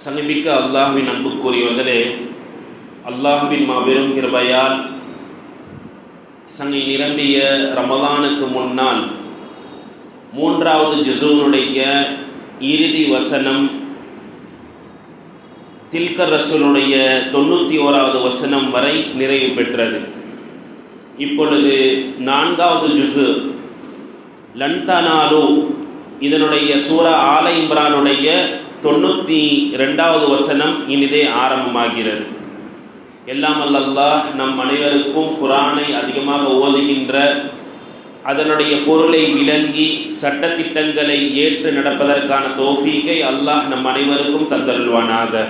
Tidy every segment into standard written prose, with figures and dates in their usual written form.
சமீபிக்க அல்லாஹ்வின் அன்புக்குரியவர்களே, அல்லாஹ்வின் மாபெரும் கிருபையால் சங்கை நிரம்பிய ரமலானுக்கு முன்னால் 3வது ஜுஸூனுடைய இறுதி வசனம் தில்கர் ரசூலுடைய 91வது வசனம் வரை நிறைவு பெற்றது. இப்பொழுது 4வது ஜுஸு லன் தனாலு, இதனுடைய சூரா ஆல இம்ரானுடைய 92வது வசனம் இனிதே ஆரம்பமாகிறது. எல்லாம் அல்லாஹ் நம் அனைவருக்கும் குர்ஆனை அதிகமாக ஓதுகின்ற, அதனுடைய பொருளை விளங்கி சட்டத்திட்டங்களை ஏற்று நடப்பதற்கான தௌஃபீக்கை அல்லாஹ் நம் அனைவருக்கும் தந்தருள்வானாக.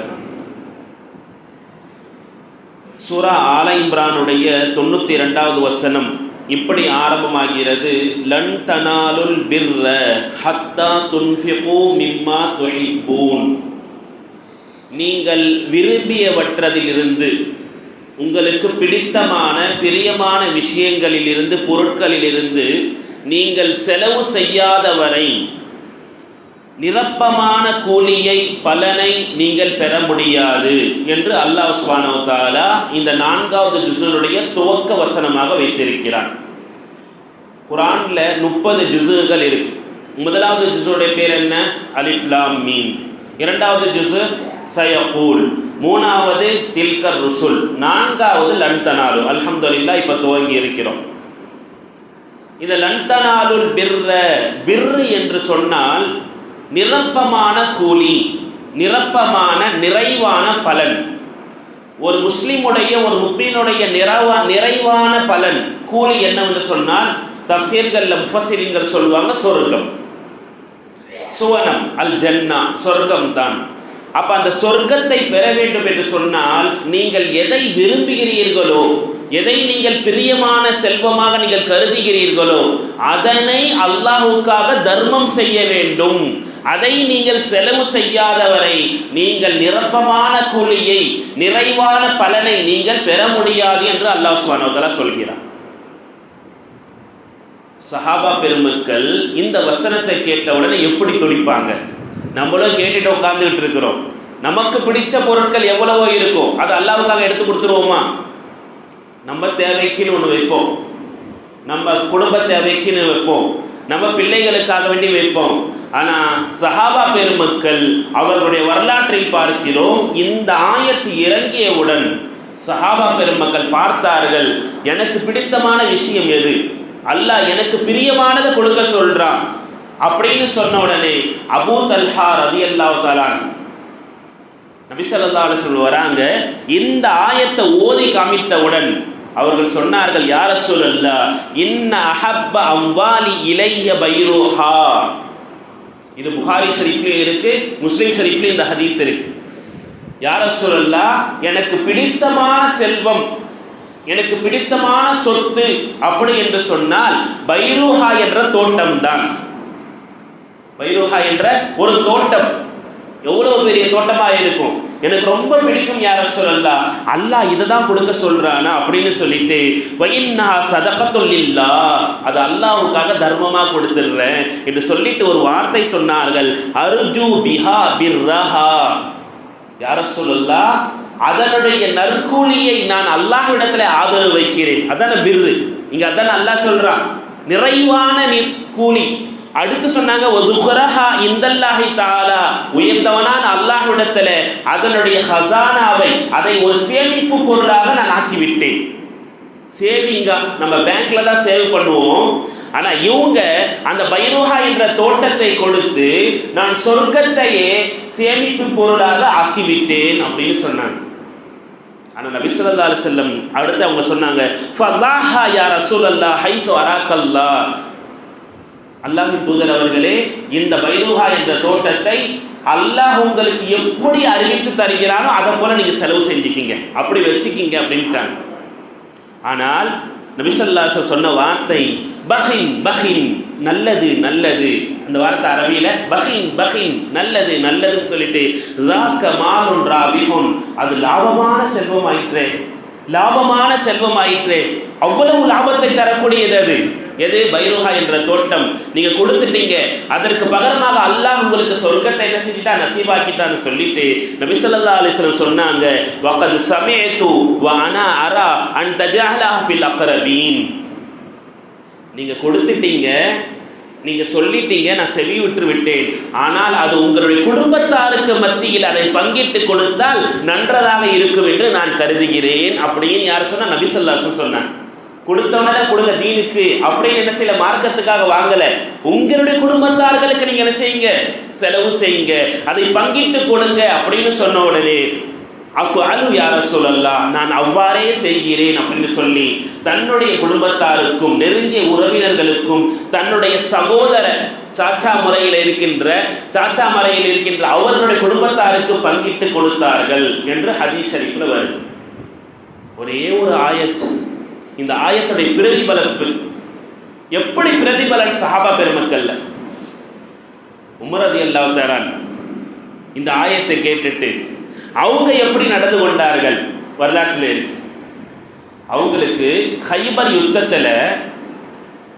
சூரா ஆல இம்ரானுடைய 92வது வசனம் இப்படி ஆரம்பமாகிறது. லன் தனாலுல் பிர்ர ஹத்தா துன்ஃபிகு மிம்மா துஹிப்பூன். நீங்கள் விரும்பியவற்றதிலிருந்து, உங்களுக்கு பிடித்தமான பிரியமான விஷயங்களிலிருந்து, பொருட்களிலிருந்து நீங்கள் செலவு செய்யாதவரை நிரப்பமான கூலியை, பலனை நீங்கள் பெற முடியாது என்று அல்லாஹ் சுப்ஹானஹு வ தஆலா இந்த 4வது ஜுஸுனுடைய துவக்க வசனமாக வைத்திருக்கிறான். குர்ஆன்ல 30 ஜுஸுகள் இருக்கு. முதலாவது ஜுஸுடைய பேர் என்ன? அலிஃப் லாம் மீம். 2வது ஜுஸு சயகூல். 3வது தில்கர் ருசுல். 4வது லன் தனாலு. அல்ஹம்துலில்லாஹ் இப்ப துவங்கி இருக்கிறோம். இந்த லன் தனாலுல் பிர்ர, பிர்ரு என்று சொன்னால் நிரப்பமான கூலி, நிரப்பமான நிறைவான பலன். ஒரு முஸ்லிமுடைய, ஒரு முஃமினுடைய நிறைவான பலன், கூலி என்னவென்று சொன்னால் தஃசீர்கள்ல முஃபஸ்ஸிரீன்கள் சொல்வாங்க சொர்க்கம், சுவனம், அல் ஜன்னா, சொர்க்கம் தான். அப்ப அந்த சொர்க்கத்தை பெற வேண்டும் என்று சொன்னால் நீங்கள் எதை விரும்புகிறீர்களோ, எதை நீங்கள் பிரியமான செல்வமாக நீங்கள் கருதுகிறீர்களோ அதனை அல்லாஹ்வுக்காக தர்மம் செய்ய வேண்டும். அதை நீங்கள் செலவு செய்யாதவரை நீங்கள் நிரப்பமான கூலியை, நிறைவான பலனை நீங்கள் பெற முடியாது என்று அல்லாஹ் சுப்ஹானஹு வ தஆலா சொல்கிறார். சஹாபா பெருமக்கள் இந்த வசனத்தை கேட்டவுடனே எப்படி துடிப்பாங்க? நம்மளும் கேட்டுட்டு உட்கார்ந்துட்டு இருக்கிறோம். நமக்கு பிடிச்ச பொருட்கள் எவ்வளவோ இருக்கும், அது அல்லாஹ்வுக்காக எடுத்து கொடுத்துருவோமா? நம்ம தேவைக்குன்னு ஒன்று வைப்போம், நம்ம குடும்ப தேவைக்குன்னு வைப்போம், நம்ம பிள்ளைகளுக்காக வேண்டி வைப்போம். ஆனால் சஹாபா பெருமக்கள் அவர்களுடைய வரலாற்றில் பார்க்கிறோம், இந்த ஆயத்து இறங்கியவுடன் சஹாபா பெருமக்கள் பார்த்தார்கள், எனக்கு பிடித்தமான விஷயம் எது, அல்லாஹ் எனக்கு பிரியமானதை கொடுக்க சொல்றான் அப்படின்னு சொன்ன உடனே அபூ தல்ஹா ரலியல்லாஹு தஆலா நபி ஸல்லல்லாஹு அலைஹி வஸல்லம் வராங்க. இந்த ஆயத்தை ஓதி காமித்தவுடன் அவர்கள் சொன்னார்கள், யா ரசூலல்லாஹ் இன்ன அஹப்ப அம்வாலி இலைய பைருஹா. இது புகாரி ஷரீஃப்லயே இருக்கு, முஸ்லிம் ஷரீஃப்லயே இந்த ஹதீஸ் இருக்கு. யா ரசூலல்லாஹ் எனக்கு பிடித்தமான செல்வம், எனக்கு பிடித்தமான சொத்து அப்படி என்று சொன்னால் பைருஹா என்ற தோட்டம் தான். பைருஹா என்ற ஒரு தோட்டம் எவ்வளவு பெரிய தோட்டமா இருக்கும், எனக்கு ரொம்ப பிடிக்கும் யா ரசூலல்லாஹ், அல்லாஹ் இதை தான் கொடுக்க சொல்றானா அப்படின்னு சொல்லிட்டு வயின்னா சதகத்துல் லில்லாஹ், அது அல்லாஹ்வுக்காக தர்மமா கொடுத்துடுறேன் என்று சொல்லிட்டு ஒரு வார்த்தை சொன்னார்கள், அர்ஜு பிஹா பிர்ரஹா. யா ரசூலல்லாஹ் அதனுடைய நற்கூலியை நான் அல்லாஹ்விடத்துல ஆதரவு வைக்கிறேன். அதான பிர்ரு, இங்க அதான அல்லாஹ் சொல்றான், நிறைவான கூலி. அடுத்து சொன்னாங்க வதுஹரஹா இந்தல்லாஹி தஆலா, உயர்ந்தவனான அல்லாஹ்விடத்துல அதனுடைய ஹஸானாவை, அதை ஒரு சேமிப்பு பொருளாக நான் ஆக்கிவிட்டேன். சேவிங்கா நம்ம பேங்க்ல தான் சேவ் பண்ணுவோம், ஆனா இவங்க அந்த பைருஹா என்ற தோட்டத்தை கொடுத்து நான் சொர்க்கத்தையே சேமிப்பு பொருளாக ஆக்கிவிட்டேன் அப்படின்னு சொன்னாங்க. ஆனா நபி ஸல்லல்லாஹு அலைஹி வஸல்லம் அடுத்து அவங்க சொன்னாங்க, ஃபல்லாஹா யா ரசூலல்லாஹ் ஹைஸு அராக்கல்லாஹ், அல்லாஹ்வின் தூதர் அவர்களே, இந்த பைருஹா என்ற தோட்டத்தை அல்லாஹ் உங்களுக்கு எப்படி அறிவித்து தருகிறானோ அதை போல நீங்க செலவு செஞ்சுக்கிங்க, அப்படி வச்சுக்கிங்க அப்படின்ட்டாங்க. ஆனால் நபி ஸல்லல்லாஹு அலைஹி வஸல்லம் சொன்ன வார்த்தை பஹின் பஹின், நல்லது நல்லது. அந்த வார்த்தை அரபியில பஹின் பஹின், நல்லது நல்லதுன்னு சொல்லிட்டு ஸாக மாலுன் ராபிஹுன், அது லாபமான செல்வம் ஆயிற்றே, லாபமான செல்வம் ஆயிற்றே, அவ்வளவு லாபத்தை தரக்கூடியது அது. எது? பைருஹா என்ற தோட்டம் நீங்க கொடுத்துட்டீங்க, அதற்கு பகரமாக அல்லாஹ் உங்களுக்கு சொர்க்கத்தை என்ன செஞ்சிட்டா? நசீபாக்கிட்டான்னு சொல்லிட்டு நபி ஸல்லல்லாஹு அலைஹி வஸல்லம் சொன்னாங்க, வகத் சமிஅது வ அனா அரா அன் தஜஅலஹு ஃபில் அக்ரபீன். நீங்க கொடுத்துட்டீங்க, நீங்க சொல்லிட்டீங்க, நான் செவி விட்டு விட்டேன், ஆனால் அது உங்களுடைய குடும்பத்தாருக்கு மத்தியில் அதை பங்கிட்டு கொடுத்தால் நன்றதாக இருக்கும் என்று நான் கருதுகிறேன் அப்படின்னு யார் சொன்னா? நபி ஸல்லல்லாஹு அலைஹி வஸல்லம் சொன்னாங்க. கொடுத்தவனே கொடுங்க தீனுக்கு அப்படின்னு என்ன செய்யல, மார்க்கத்துக்காக வாங்கல, உங்களுடைய குடும்பத்தார்களுக்கு நீங்க என்ன செய்யுங்க? செலவு செய்யுங்க, அதை பங்கிட்டு கொடுங்க அப்படின்னு சொன்ன உடனே அஃஅலு யா ரசூலல்லாஹ், நான் அவ்வாறே செய்கிறேன் அப்படின்னு சொல்லி தன்னுடைய குடும்பத்தாருக்கும் நெருங்கிய உறவினர்களுக்கும் தன்னுடைய சகோதர சாச்சா முறையில் இருக்கின்ற அவர்களுடைய குடும்பத்தாருக்கு பங்கிட்டு கொடுத்தார்கள் என்று ஹதீஸ் ஷரீஃப்ல வருது. ஒரே ஒரு ஆயத், இந்த ஆயத்துடைய பிரதிபலப்பு எப்படி பிரதிபலன் சஹாபா பெருமக்கள்ல. உமர் ரலியல்லாஹு தஆலா இந்த ஆயத்தை கேட்டுட்டு அவங்க எப்படி நடந்து கொண்டார்கள் வரலாற்றில் இருக்கு. அவங்களுக்கு ஹைபர் யுத்தத்தில்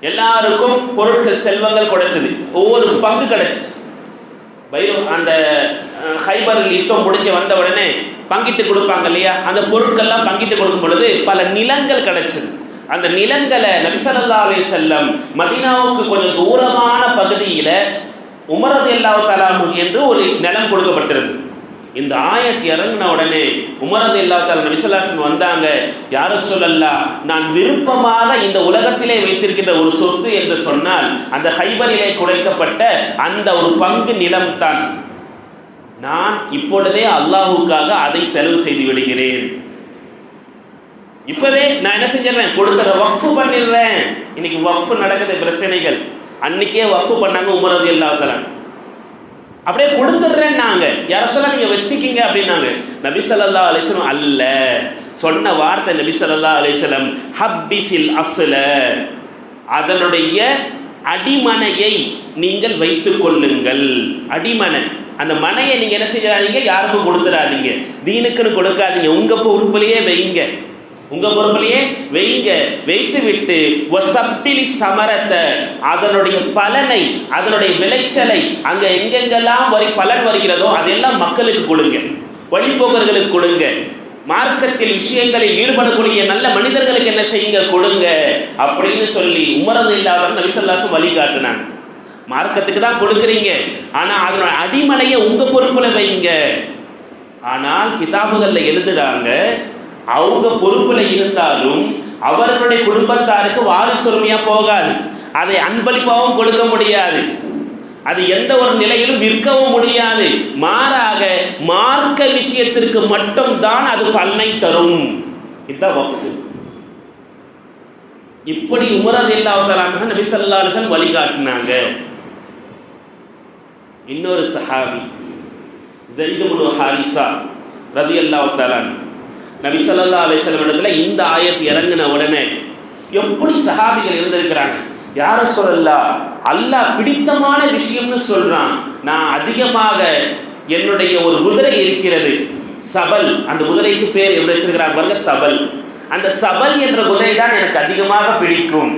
எல்லாருக்கும் பொருட்கள் செல்வங்கள் கிடைச்சது, ஒவ்வொரு பங்கு கிடைச்சிச்சு. அந்த ஹைபர் யுத்தம் முடிஞ்ச வந்த உடனே பங்கிட்டு கொடுப்பாங்க இல்லையா, அந்த பொருட்கள்லாம் பங்கிட்டு கொடுக்கும் பொழுது பல நிலங்கள் கிடைச்சது. அந்த நிலங்களை நபி ஸல்லல்லாஹு அலைஹி வஸல்லம் மதீனாவுக்கு கொஞ்சம் தூரமான பகுதியில் உமர் ரலியல்லாஹு தஆலா என்று ஒரு நிலம் கொடுக்கப்பட்டிருந்தது. இந்த ஆயத் இறங்கின உடனே உமர் ரலியல்லாஹு தஆலா நபி ஸல்லல்லாஹு அலைஹி வஸல்லம் வந்தாங்க, யா ரசூலல்லாஹ், நான் விருப்பமாக இந்த உலகத்திலே வைத்திருக்கின்ற ஒரு சொத்து என்று சொன்னால் அந்த ஹைபரிலே குறைக்கப்பட்ட அந்த ஒரு பங்கு நிலம் தான். நான் இப்பொழுதே அல்லாஹ்வுக்காக அதை செலவு செய்து விடுகிறேன். இப்பவே நான் என்ன செஞ்சிடறேன்? கொடுக்கிற வக்ஃபு பண்ணிடுறேன். இன்னைக்கு வக்ஃபு நடக்குது பிரச்சனைகள். அன்னைக்கே வக்ஃபு பண்ணாங்க உமர் ரலியல்லாஹு தஆலா. அப்படியே கொடுத்துட்றேன் நாங்க, யார சொல்ல நீங்க வச்சுக்கிங்க அப்படின்னாங்க. நபி ஸல்லல்லாஹு அலைஹி வஸல்லம் அல்ல, சொன்ன வார்த்தை நபி ஸல்லல்லாஹு அலைஹி வஸல்லம், ஹப்பிஸில் அஸ்ல, அதனுடைய அடிமனையை நீங்கள் வைத்துக் கொள்ளுங்கள். அடிமனை, அந்த மனையை நீங்க என்ன செய்யறாதீங்க? யாருக்கும் கொடுத்துடாதீங்க, தீனுக்குன்னு கொடுக்காதீங்க, உங்க பொறுப்புலையே வைங்க, உங்க பொறுப்பிலேயே வைங்க. வைத்து விட்டு சமரத்தை, அதனுடைய பலனை, அதனுடைய விளைச்சலை அங்க எங்கெங்கெல்லாம் பலன் வருகிறதோ அதெல்லாம் மக்களுக்கு கொடுங்க, வழிபோக்கர்களுக்கு கொடுங்க, மார்க்கத்தில் விஷயங்களில் ஈடுபடக்கூடிய நல்ல மனிதர்களுக்கு என்ன செய்யுங்க? கொடுங்க அப்படின்னு சொல்லி உமர் ரலியல்லாஹு நபி ஸல்லல்லாஹு அலைஹி வஸல்லம் வழிகாட்டினாங்க. மார்க்கத்துக்கு தான் கொடுக்குறீங்க, ஆனா அதனோட அடிமனையை உங்க பொறுப்புல வைங்க. ஆனால் கிதாபுகள்ல எழுதுறாங்க, அவங்க பொறுப்புல இருந்தாலும் அவர்களுடைய குடும்பத்தாருக்கு வாரிசுரிமையா போகாது, அதை அன்பளிப்பாகவும் கொடுக்க முடியாது, அது எந்த ஒரு நிலையிலும் விற்கவும் முடியாது. மாறாக மார்க்க விஷயத்திற்கு மட்டும்தான் அது பலனை தரும். இதுதான் வக்ஃப். இப்படி உமர் ரலியல்லாஹு தஆலா நபி ஸல்லல்லாஹு அலைஹி வஸல்லம் வழிகாட்டினாங்க. இன்னொரு சஹாபி ஸைத் இப்னு ஹாரிஸா ரலியல்லாஹு தஆலா நபி ஸல்லல்லாஹு அலைஹி வஸல்லம் இடத்துல இந்த ஆயத் இறங்கின உடனே எப்படி சஹாபிகள் இருந்திருக்கிறாங்க. யா ரசூலல்லாஹ், அல்லாஹ் பிடித்தமான விஷயம்னு சொல்றான், நான் அதிகமாக என்னுடைய ஒரு குதிரை இருக்கிறது சபல், அந்த குதிரைக்கு பேர் எப்படி வச்சிருக்கிறாங்க பாருங்க, சபல். அந்த சபல் என்ற குதிரை தான் எனக்கு அதிகமாக பிடிக்கும்,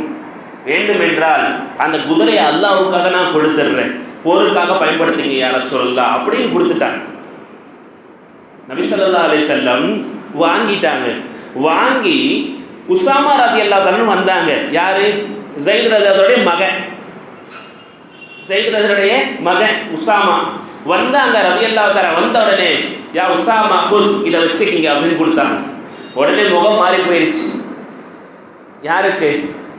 வேண்டுமென்றால் அந்த குதிரையை அல்லாஹ்வுக்காக நான் கொடுத்துட்றேன், போருக்காக பயன்படுத்துங்க யா ரசூலல்லாஹ் அப்படின்னு கொடுத்துட்டாங்க. நபி ஸல்லல்லாஹு அலைஹி வஸல்லம் வாங்கிட்டாங்க. வாங்கி உசாமா ரலியல்லாஹு அன்ஹு வந்தாங்க. யாரு? ஸைத் ரலியல்லாஹுடைய மகன், ஸைத் ரலியல்லாஹுடைய மகன் உசாமா வந்தாங்க. ரலியல்லாஹு தஆலா வந்த உடனே யா உசாமா குல், இதை வச்சுக்கிங்க அப்படின்னு கொடுத்தாங்க. உடனே முகம் மாறி போயிருச்சு. யாருக்கு?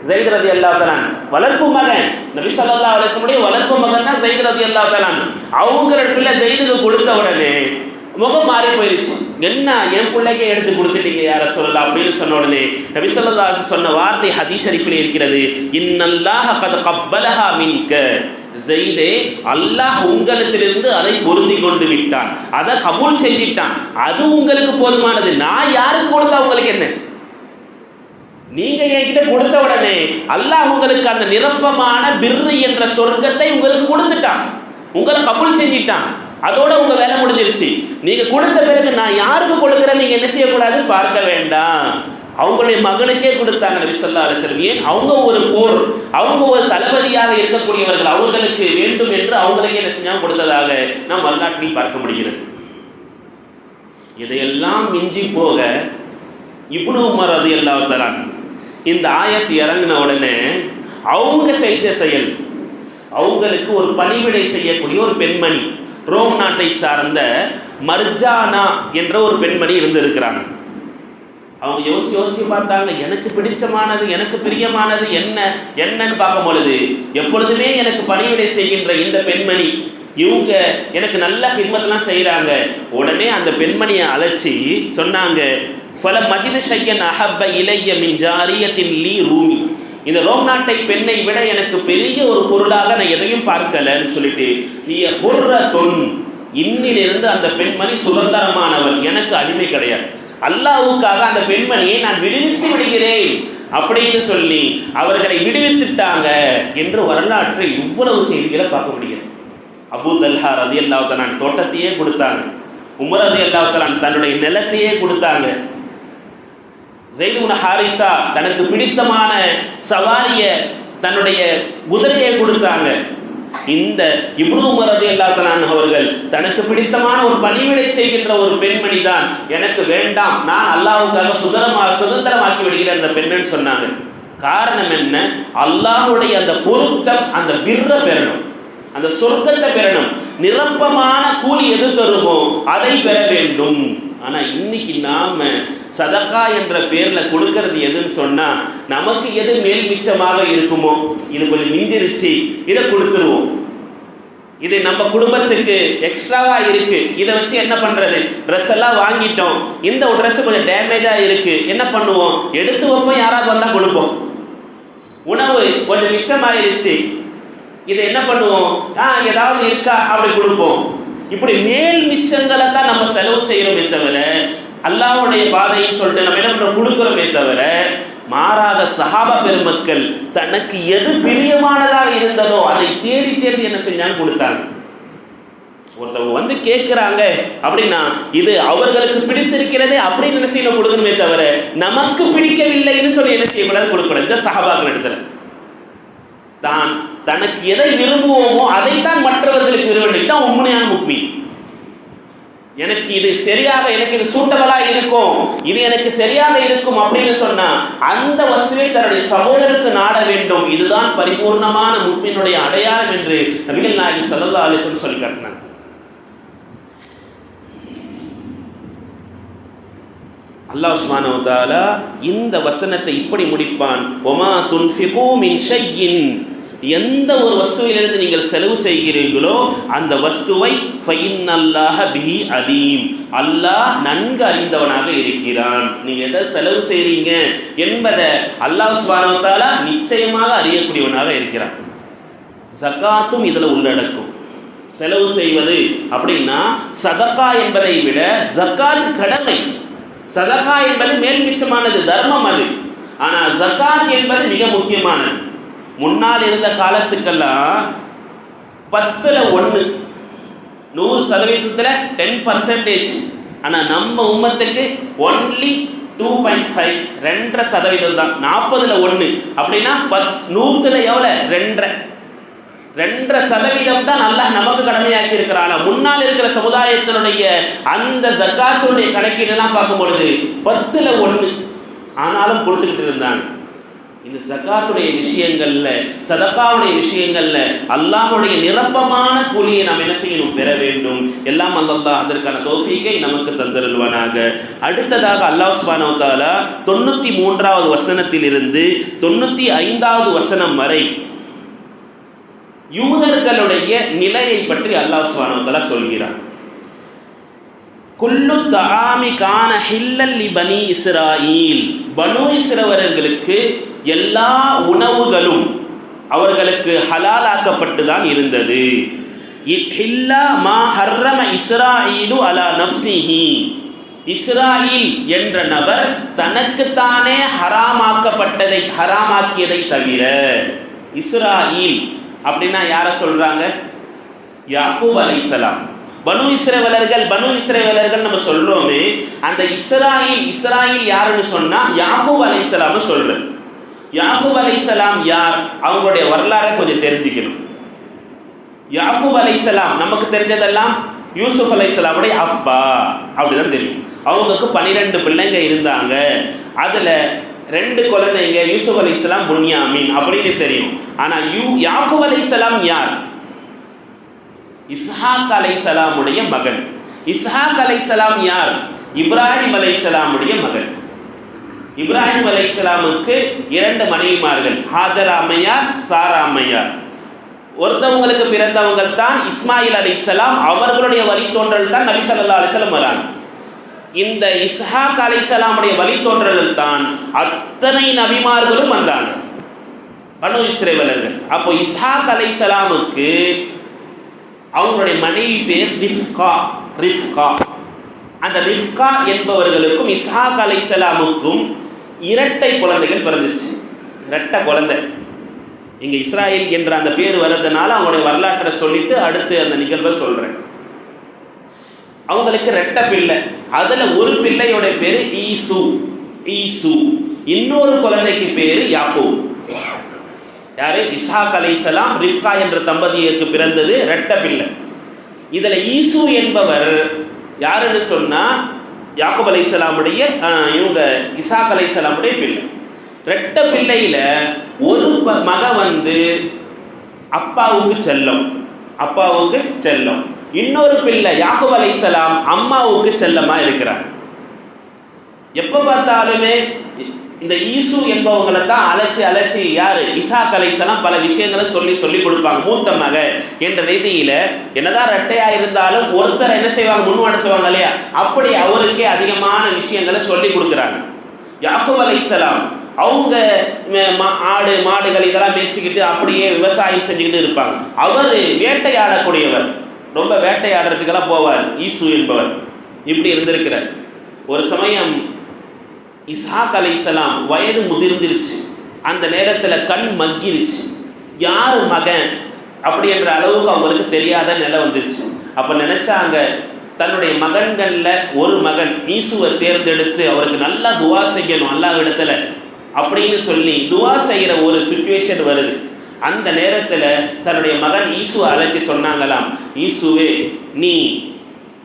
ஸைத் ரலியல்லாஹு தஆலா வளர்ப்பு மகன், நபி ஸல்லல்லாஹு அலைஹி வஸல்லம் வளர்ப்பு மகன் தான் ஸைத் ரலியல்லாஹு தஆலா. அவங்களோட பிள்ளை ஸைதுக்கு கொடுத்த உடனே முகம் மாறி போயிருச்சு. என்ன என் பிள்ளைக்கே எடுத்து கொடுத்துட்டீங்க யா ரசூலல்லாஹ் அப்படின்னு சொன்ன உடனே நபி ஸல்லல்லாஹு அலைஹி வஸல்லம் சொன்ன வார்த்தை ஹதீஸ் ஷரீஃபில் இருக்கிறது, இன்னல்லாஹ கத் கப்பலஹா மின்க, ஸைதே, அல்லாஹ் உங்களிடத்திலிருந்து அதை பொருந்தி கொண்டு விட்டான், அதை கபூல் செஞ்சிட்டான், அது உங்களுக்கு போதுமானது. நான் யாருக்கு கொடுத்தா உங்களுக்கு என்ன? நீங்க என்கிட்ட கொடுத்த உடனே அல்லாஹ் உங்களுக்கு அந்த நிரப்பமான பிர்ரு என்ற சொர்க்கத்தை உங்களுக்கு கொடுத்துட்டான், உங்களை கபூல் செஞ்சிட்டான். அதோட உங்க வேலை முடிஞ்சிருச்சு. நீங்க கொடுத்த பிறகு நான் யாருக்கு கொடுக்குறேன் நீங்க என்ன செய்யக்கூடாது, பார்க்க வேண்டாம். அவங்களுடைய மகனுக்கே கொடுத்தாங்க நபி ஸல்லல்லாஹு அலைஹி வஸல்லம். ஏன்? அவங்க ஒரு போர், அவங்க ஒரு தளபதியாக இருக்கக்கூடியவர்கள், அவர்களுக்கு வேண்டும் என்று அவங்களுக்கே என்ன செஞ்சாங்க, கொடுத்ததாக நாம் வரலாற்றில் பார்க்க முடிகிறது. இதையெல்லாம் மிஞ்சி போக இப்னு உமர் ரலியல்லாஹு தஆலா இந்த ஆயத்து இறங்கின உடனே அவங்க செய்த செயல், அவங்களுக்கு ஒரு பணிவிடை செய்யக்கூடிய ஒரு பெண்மணி, ரோம் நாட்டை சார்ந்த மர்ஜானா என்ற ஒரு பெண்மணி இருந்திருக்கிறாங்க. அவங்க யோசிச்சு பார்த்தாங்க, எனக்கு பிடிச்சமானது, எனக்கு பிரியமானது என்னன்னு பார்க்கும் பொழுது எப்பொழுதுமே எனக்கு பணிவிடை செய்கின்ற இந்த பெண்மணி, இவங்க எனக்கு நல்ல ஹிட்மத்லாம் செய்கிறாங்க. உடனே அந்த பெண்மணியை அழைச்சி சொன்னாங்க, ஃபல மஜிது ஷையன் அஹப்ப இலைய மின் ஜாரியத்தின் லீ ரூமி, இந்த ரோம் நாட்டை பெண்ணை விட எனக்கு பெரிய ஒரு பொருளாக நான் எதையும் பார்க்கலன்னு சொல்லிட்டு, ஹிய ஹுர்ரத்துன், இன்னிலிருந்து அந்த பெண்மணி சுதந்திரமானவள், எனக்கு அடிமை கிடையாது, அல்லாஹ்வுக்காக அந்த பெண்மணியை நான் விடுவித்து விடுகிறேன் அப்படின்னு சொல்லி அவர்களை விடுவித்துட்டாங்க என்று வரலாற்றில் இவ்வளவு செய்திகளை பார்க்க முடியும். அபூ தல்ஹா ரலியல்லாஹு தஆலா தோட்டத்தையே கொடுத்தாங்க, உமர் ரலியல்லாஹு தஆலா தன்னுடைய நிலத்தையே கொடுத்தாங்க, ஸைத் இப்னு ஹாரிஸா தனக்கு பிடித்தமான சவாரிய தன்னுடைய குதிரையை கொடுத்தாங்க. இந்த இப்னு உமர் ரலியல்லாஹு தஆலா அவர்கள் தனக்கு பிடித்தமான ஒரு பணிவிடை செய்கின்ற ஒரு பெண்மணி தான், எனக்கு வேண்டாம், நான் அல்லாஹ்வுக்காக சுதந்திரமாக்கி விடுகிறேன் அந்த பெண்ணுன்னு சொன்னாங்க. காரணம் என்ன? அல்லாஹ்வுடைய அந்த பொருத்தம், அந்த பிர்ர பெறணும், அந்த சொர்க்கத்தை பெறணும், நிரப்பமான கூலி எது தருமோ அதை பெற வேண்டும். ஆனா இன்னைக்கு நாம சதகா என்ற பேர்ல கொடுக்கறது எதுன்னு சொன்னா, நமக்கு எது மேல் மிச்சமாக இருக்குமோ, இது கொஞ்சம் மிஞ்சிருச்சு, இதை கொடுத்துருவோம், இது நம்ம குடும்பத்துக்கு எக்ஸ்ட்ராவா இருக்கு, இதை வச்சு என்ன பண்றது, ட்ரெஸ் எல்லாம் வாங்கிட்டோம், இந்த ட்ரெஸ் கொஞ்சம் டேமேஜா இருக்கு, என்ன பண்ணுவோம், எடுத்து வைப்போம், யாராவது வந்தா கொடுப்போம், உணவு கொஞ்சம் மிச்சமாயிருச்சு, இதை என்ன பண்ணுவோம், ஏதாவது இருக்கா அப்படி கொடுப்போம். இப்படி மேல் மிச்சங்களை தான் நம்ம செலவு செய்யறோமே தவிர, அல்லாஹ்வுடைய பாதைன்னு சொல்லிட்டு நம்ம என்ன பண்றோம், கொடுக்கிறோமே தவிர, மாறாத சஹாபா பெருமக்கள் தனக்கு எது பிரியமானதாக இருந்ததோ அதை தேடி தேடி என்ன செஞ்சாங்க, கொடுத்தாங்க. ஒருத்தவங்க வந்து கேட்கிறாங்க அப்படின்னா இது அவர்களுக்கு பிடித்திருக்கிறதே அப்படின்னு என்ன செய்யணும், கொடுக்கணுமே தவிர நமக்கு பிடிக்கவில்லைன்னு சொல்லி என்ன செய்யக்கூடாது, கொடுக்கக்கூடாது. இந்த சஹாபாக்கள் இடத்துல தான் தனக்கு எதை விரும்புவோமோ அதைத்தான் மற்றவர்களுக்கு விரும்ப வேண்டும். இதுதான் உண்மையான முக்மீன். எனக்கு இது சரியாக, எனக்கு இது சூட்டபிளா இருக்கும், இது எனக்கு சரியாக இருக்கும் அப்படின்னு சொன்னா அந்த வஸ்துவை தன்னுடைய சகோதரருக்கு நாட வேண்டும். இதுதான் பரிபூர்ணமான முக்மீனுடைய அடையாளம் என்று நபிகள் நாயகம் ஸல்லல்லாஹு அலைஹி வஸல்லம் சொல்லி காட்டினாங்க. அல்லாஹ் சுப்ஹானஹு வ தஆலா இந்த வசனத்தை இப்படி முடிப்பான், ஒமா துன்ஃபிகு மின் ஷைஇன், எந்த ஒரு வஸ்துவிலிருந்து நீங்கள் செலவு செய்கிறீர்களோ அந்த வஸ்துவை ஃபஇன்னல்லாஹ பிஹி அலீம், அல்லாஹ் நன்கு அறிந்தவனாக இருக்கிறான். நீங்க எதை செலவு செய்றீங்க என்பதை அல்லாஹ் சுப்ஹானஹு வ தஆலா நிச்சயமாக அறியக்கூடியவனாக இருக்கிறான். ஜகாத்தும் இதுல உள்ளடக்கும். செலவு செய்வது அப்படின்னா சதகா என்பதை விட ஜகாத் கடமை, சதகா என்பது மேல் மிச்சமானது, தர்மம் அது. ஆனா ஜகாத் என்பது மிக முக்கியமானது. முன்னால் இருந்த காலத்துக்கெல்லாம் 10ல் 1, 100%, 10%. ஆனா நம்ம உம்மத்துக்கு ஒன்லி 2.5, 2.5% தான். 40ல் 1 அப்படின்னா 100ல் எவ்வளவு, 2.5% தான் அல்லாஹ் நமக்கு கடமையாக்கி இருக்கிறான். முன்னால் இருக்கிற சமுதாயத்தினுடைய அந்த ஜக்காத்துடைய கணக்கீடெல்லாம் பார்க்கும் பொழுது 10ல் 1 ஆனாலும் கொடுத்துக்கிட்டு இருந்தாங்க. இந்த ஜக்காத்துடைய விஷயங்கள்ல, சதகாவுடைய விஷயங்கள்ல அல்லாஹ்வுடைய நிரப்பமான கூலியை நாம் என்ன செய்யணும், பெற வேண்டும். எல்லாம் அல்லாஹ் அதற்கான தௌஃபீகை நமக்கு தந்தருள்வானாக. அடுத்ததாக அல்லாஹ் சுப்ஹானஹு வ தஆலா 93வது வசனத்திலிருந்து 95வது வசனம் வரை யூதர்களுடைய நிலையை பற்றி அல்லாஹ் சுப்ஹானஹு வ தஆலா சொல்கிறார். குல்லு தஆமி கான ஹில்லல் லி பனி இஸ்ராயீல், பனு இஸ்ரவேலர்களுக்கு எல்லா உணவுகளும் அவர்களுக்கு ஹலாலாக்கப்பட்டு தான் இருந்தது. ஹில்லா மா ஹர்ரம இஸ்ராயீலு அலா நஃப்ஸிஹி, இஸ்ராயீல் என்ற நபர் தனக்குத்தானே ஹராமாக்கியதை தவிர. இஸ்ராயீல் அப்படின்னா யாரை சொல்றாங்க? யாக்கூப் அலைஹிஸ்ஸலாம். பனு இஸ்ரவேலர்கள் நம்ம சொல்றோமே, அந்த இஸ்ராயில் யாருன்னு சொன்னா யாக்கூப் அலைஹிஸ்ஸலாம் சொல்றேன். யாக்கூப் அலைஹிஸ்ஸலாம் யார்? அவங்களுடைய வரலாறை கொஞ்சம் தெரிஞ்சுக்கணும். யாக்கூப் அலைஹிஸ்ஸலாம் நமக்கு தெரிஞ்சதெல்லாம் யூசுப் அலைஹிஸ்ஸலாமுடைய அப்பா அப்படிதான் தெரியும். அவங்களுக்கு 12 பிள்ளைங்க இருந்தாங்க. அதுல 2 குழந்தைங்க யூசுப் அலைஹிஸ்ஸலாம், புன்யாமீன் அப்படின்னு தெரியும். ஆனா யாக்கூப் அலைஹிஸ்ஸலாம் யார்? இஸ்ஹாக் அலைஹிஸ்ஸலாமுடைய மகன். இஸ்ஹாக் அலைஹிஸ்ஸலாம் யார்? இப்ராஹிம் அலைஹிஸ்ஸலாமுடைய மகன். இப்ராஹிம் அலைஹிஸ்ஸலாமுக்கு 2 மனைவிமார்கள், ஹாஜரா அம்மையார், சாரா அம்மையார். ஒருத்தவங்களுக்கு பிறந்தவங்க தான் இஸ்மாயில் அலைஹிஸ்ஸலாம். அவர்களுடைய வழித்தோன்றல் தான் நபி ஸல்லல்லாஹு அலைஹி வஸல்லம் வராங்க. இந்த இஸ்ஹாக் அலைஹிஸ்ஸலாமுடைய வழித்தோன்றல்கள் தான் அத்தனை நபிமார்களும் வந்தாங்க, பனு இஸ்ரவேலர்கள். அப்போ இஸ்ஹாக் அலைஹிஸ்ஸலாமுக்கு அவங்களுடைய மனைவி பேர் ரிஃப்கா. அந்த ரிஃப்கா என்பவர்களுக்கும் இஸ்ஹாக் அலைஹிஸ்ஸலாமுக்கும் இரட்டை குழந்தைகள் பிறந்துச்சு. இரட்டை குழந்தை. இங்க இஸ்ராயில் என்ற அந்த பேர் வர்றதுனால அவங்களுடைய வரலாற்றை சொல்லிட்டு அடுத்து அந்த நிகழ்வை சொல்றேன். அவங்களுக்கு ரெட்ட பிள்ளை. அதுல ஒரு பிள்ளையோட பேரு ஈசு. இன்னொரு குழந்தைக்கு பேரு யாக்கூப். யாரு? இஸ்ஹாக் அலைஹிஸ்ஸலாம் ரிஃப்கா என்ற தம்பதியருக்கு பிறந்தது ரெட்ட பிள்ளை. இதுல ஈசு என்பவர் யாருன்னு சொன்னா யாக்கூப் அலைஹிஸ்ஸலாமுடைய இவங்க இஸ்ஹாக் அலைஹிஸ்ஸலாமுடைய பிள்ளை. ரெட்ட பிள்ளையில ஒரு மக அப்பாவுக்கு செல்லம். இன்னொரு பிள்ளை யாக்கூப் அலைஹிஸ்ஸலாம் அம்மாவுக்கு செல்லமா இருக்கிறார். எப்ப பார்த்தாலுமே இந்த ஈசு என்பவங்களை தான் அழைச்சி யாரு? இஸ்ஹாக் அலைஹிஸ்ஸலாம் பல விஷயங்களை சொல்லி கொடுப்பாங்க. மூத்த மக என்ற ரீதியில என்னதான் ரெட்டையா இருந்தாலும் ஒருத்தர் என்ன செய்வாங்க? முன்வடுத்துவாங்க இல்லையா? அப்படி அவருக்கே அதிகமான விஷயங்களை சொல்லி கொடுக்குறாங்க. யாக்கூப் அலைஹிஸ்ஸலாம் அவங்க ஆடு மாடுகள் இதெல்லாம் மேய்ச்சிக்கிட்டு அப்படியே விவசாயம் செஞ்சுக்கிட்டு இருப்பாங்க. அவர் வேட்டையாடக்கூடியவர், ரொம்ப வேட்டையாடுறதுக்கெல்லாம் போவார் ஈசு என்பவர். இப்படி இருந்திருக்கிறார். ஒரு சமயம் இஸ்ஹாக் அலைஹிஸ்ஸலாம் வயது முதிர்ந்துருச்சு. அந்த நேரத்தில் கண் மங்கிருச்சு. யார் மகன் அப்படி என்ற அளவுக்கு அவங்களுக்கு தெரியாத நிலை வந்துருச்சு. அப்போ நினைச்சாங்க தன்னுடைய மகன்களில் ஒரு மகன் ஈசுவை தேர்ந்தெடுத்து அவருக்கு நல்லா துவா செய்யணும் அல்லாஹ் இடத்துல அப்படின்னு சொல்லி துவா செய்கிற ஒரு சிச்சுவேஷன் வருது. அந்த நேரத்தில் தன்னுடைய மகன் ஈசுவை அழைச்சி சொன்னாங்களாம், ஈசுவே நீ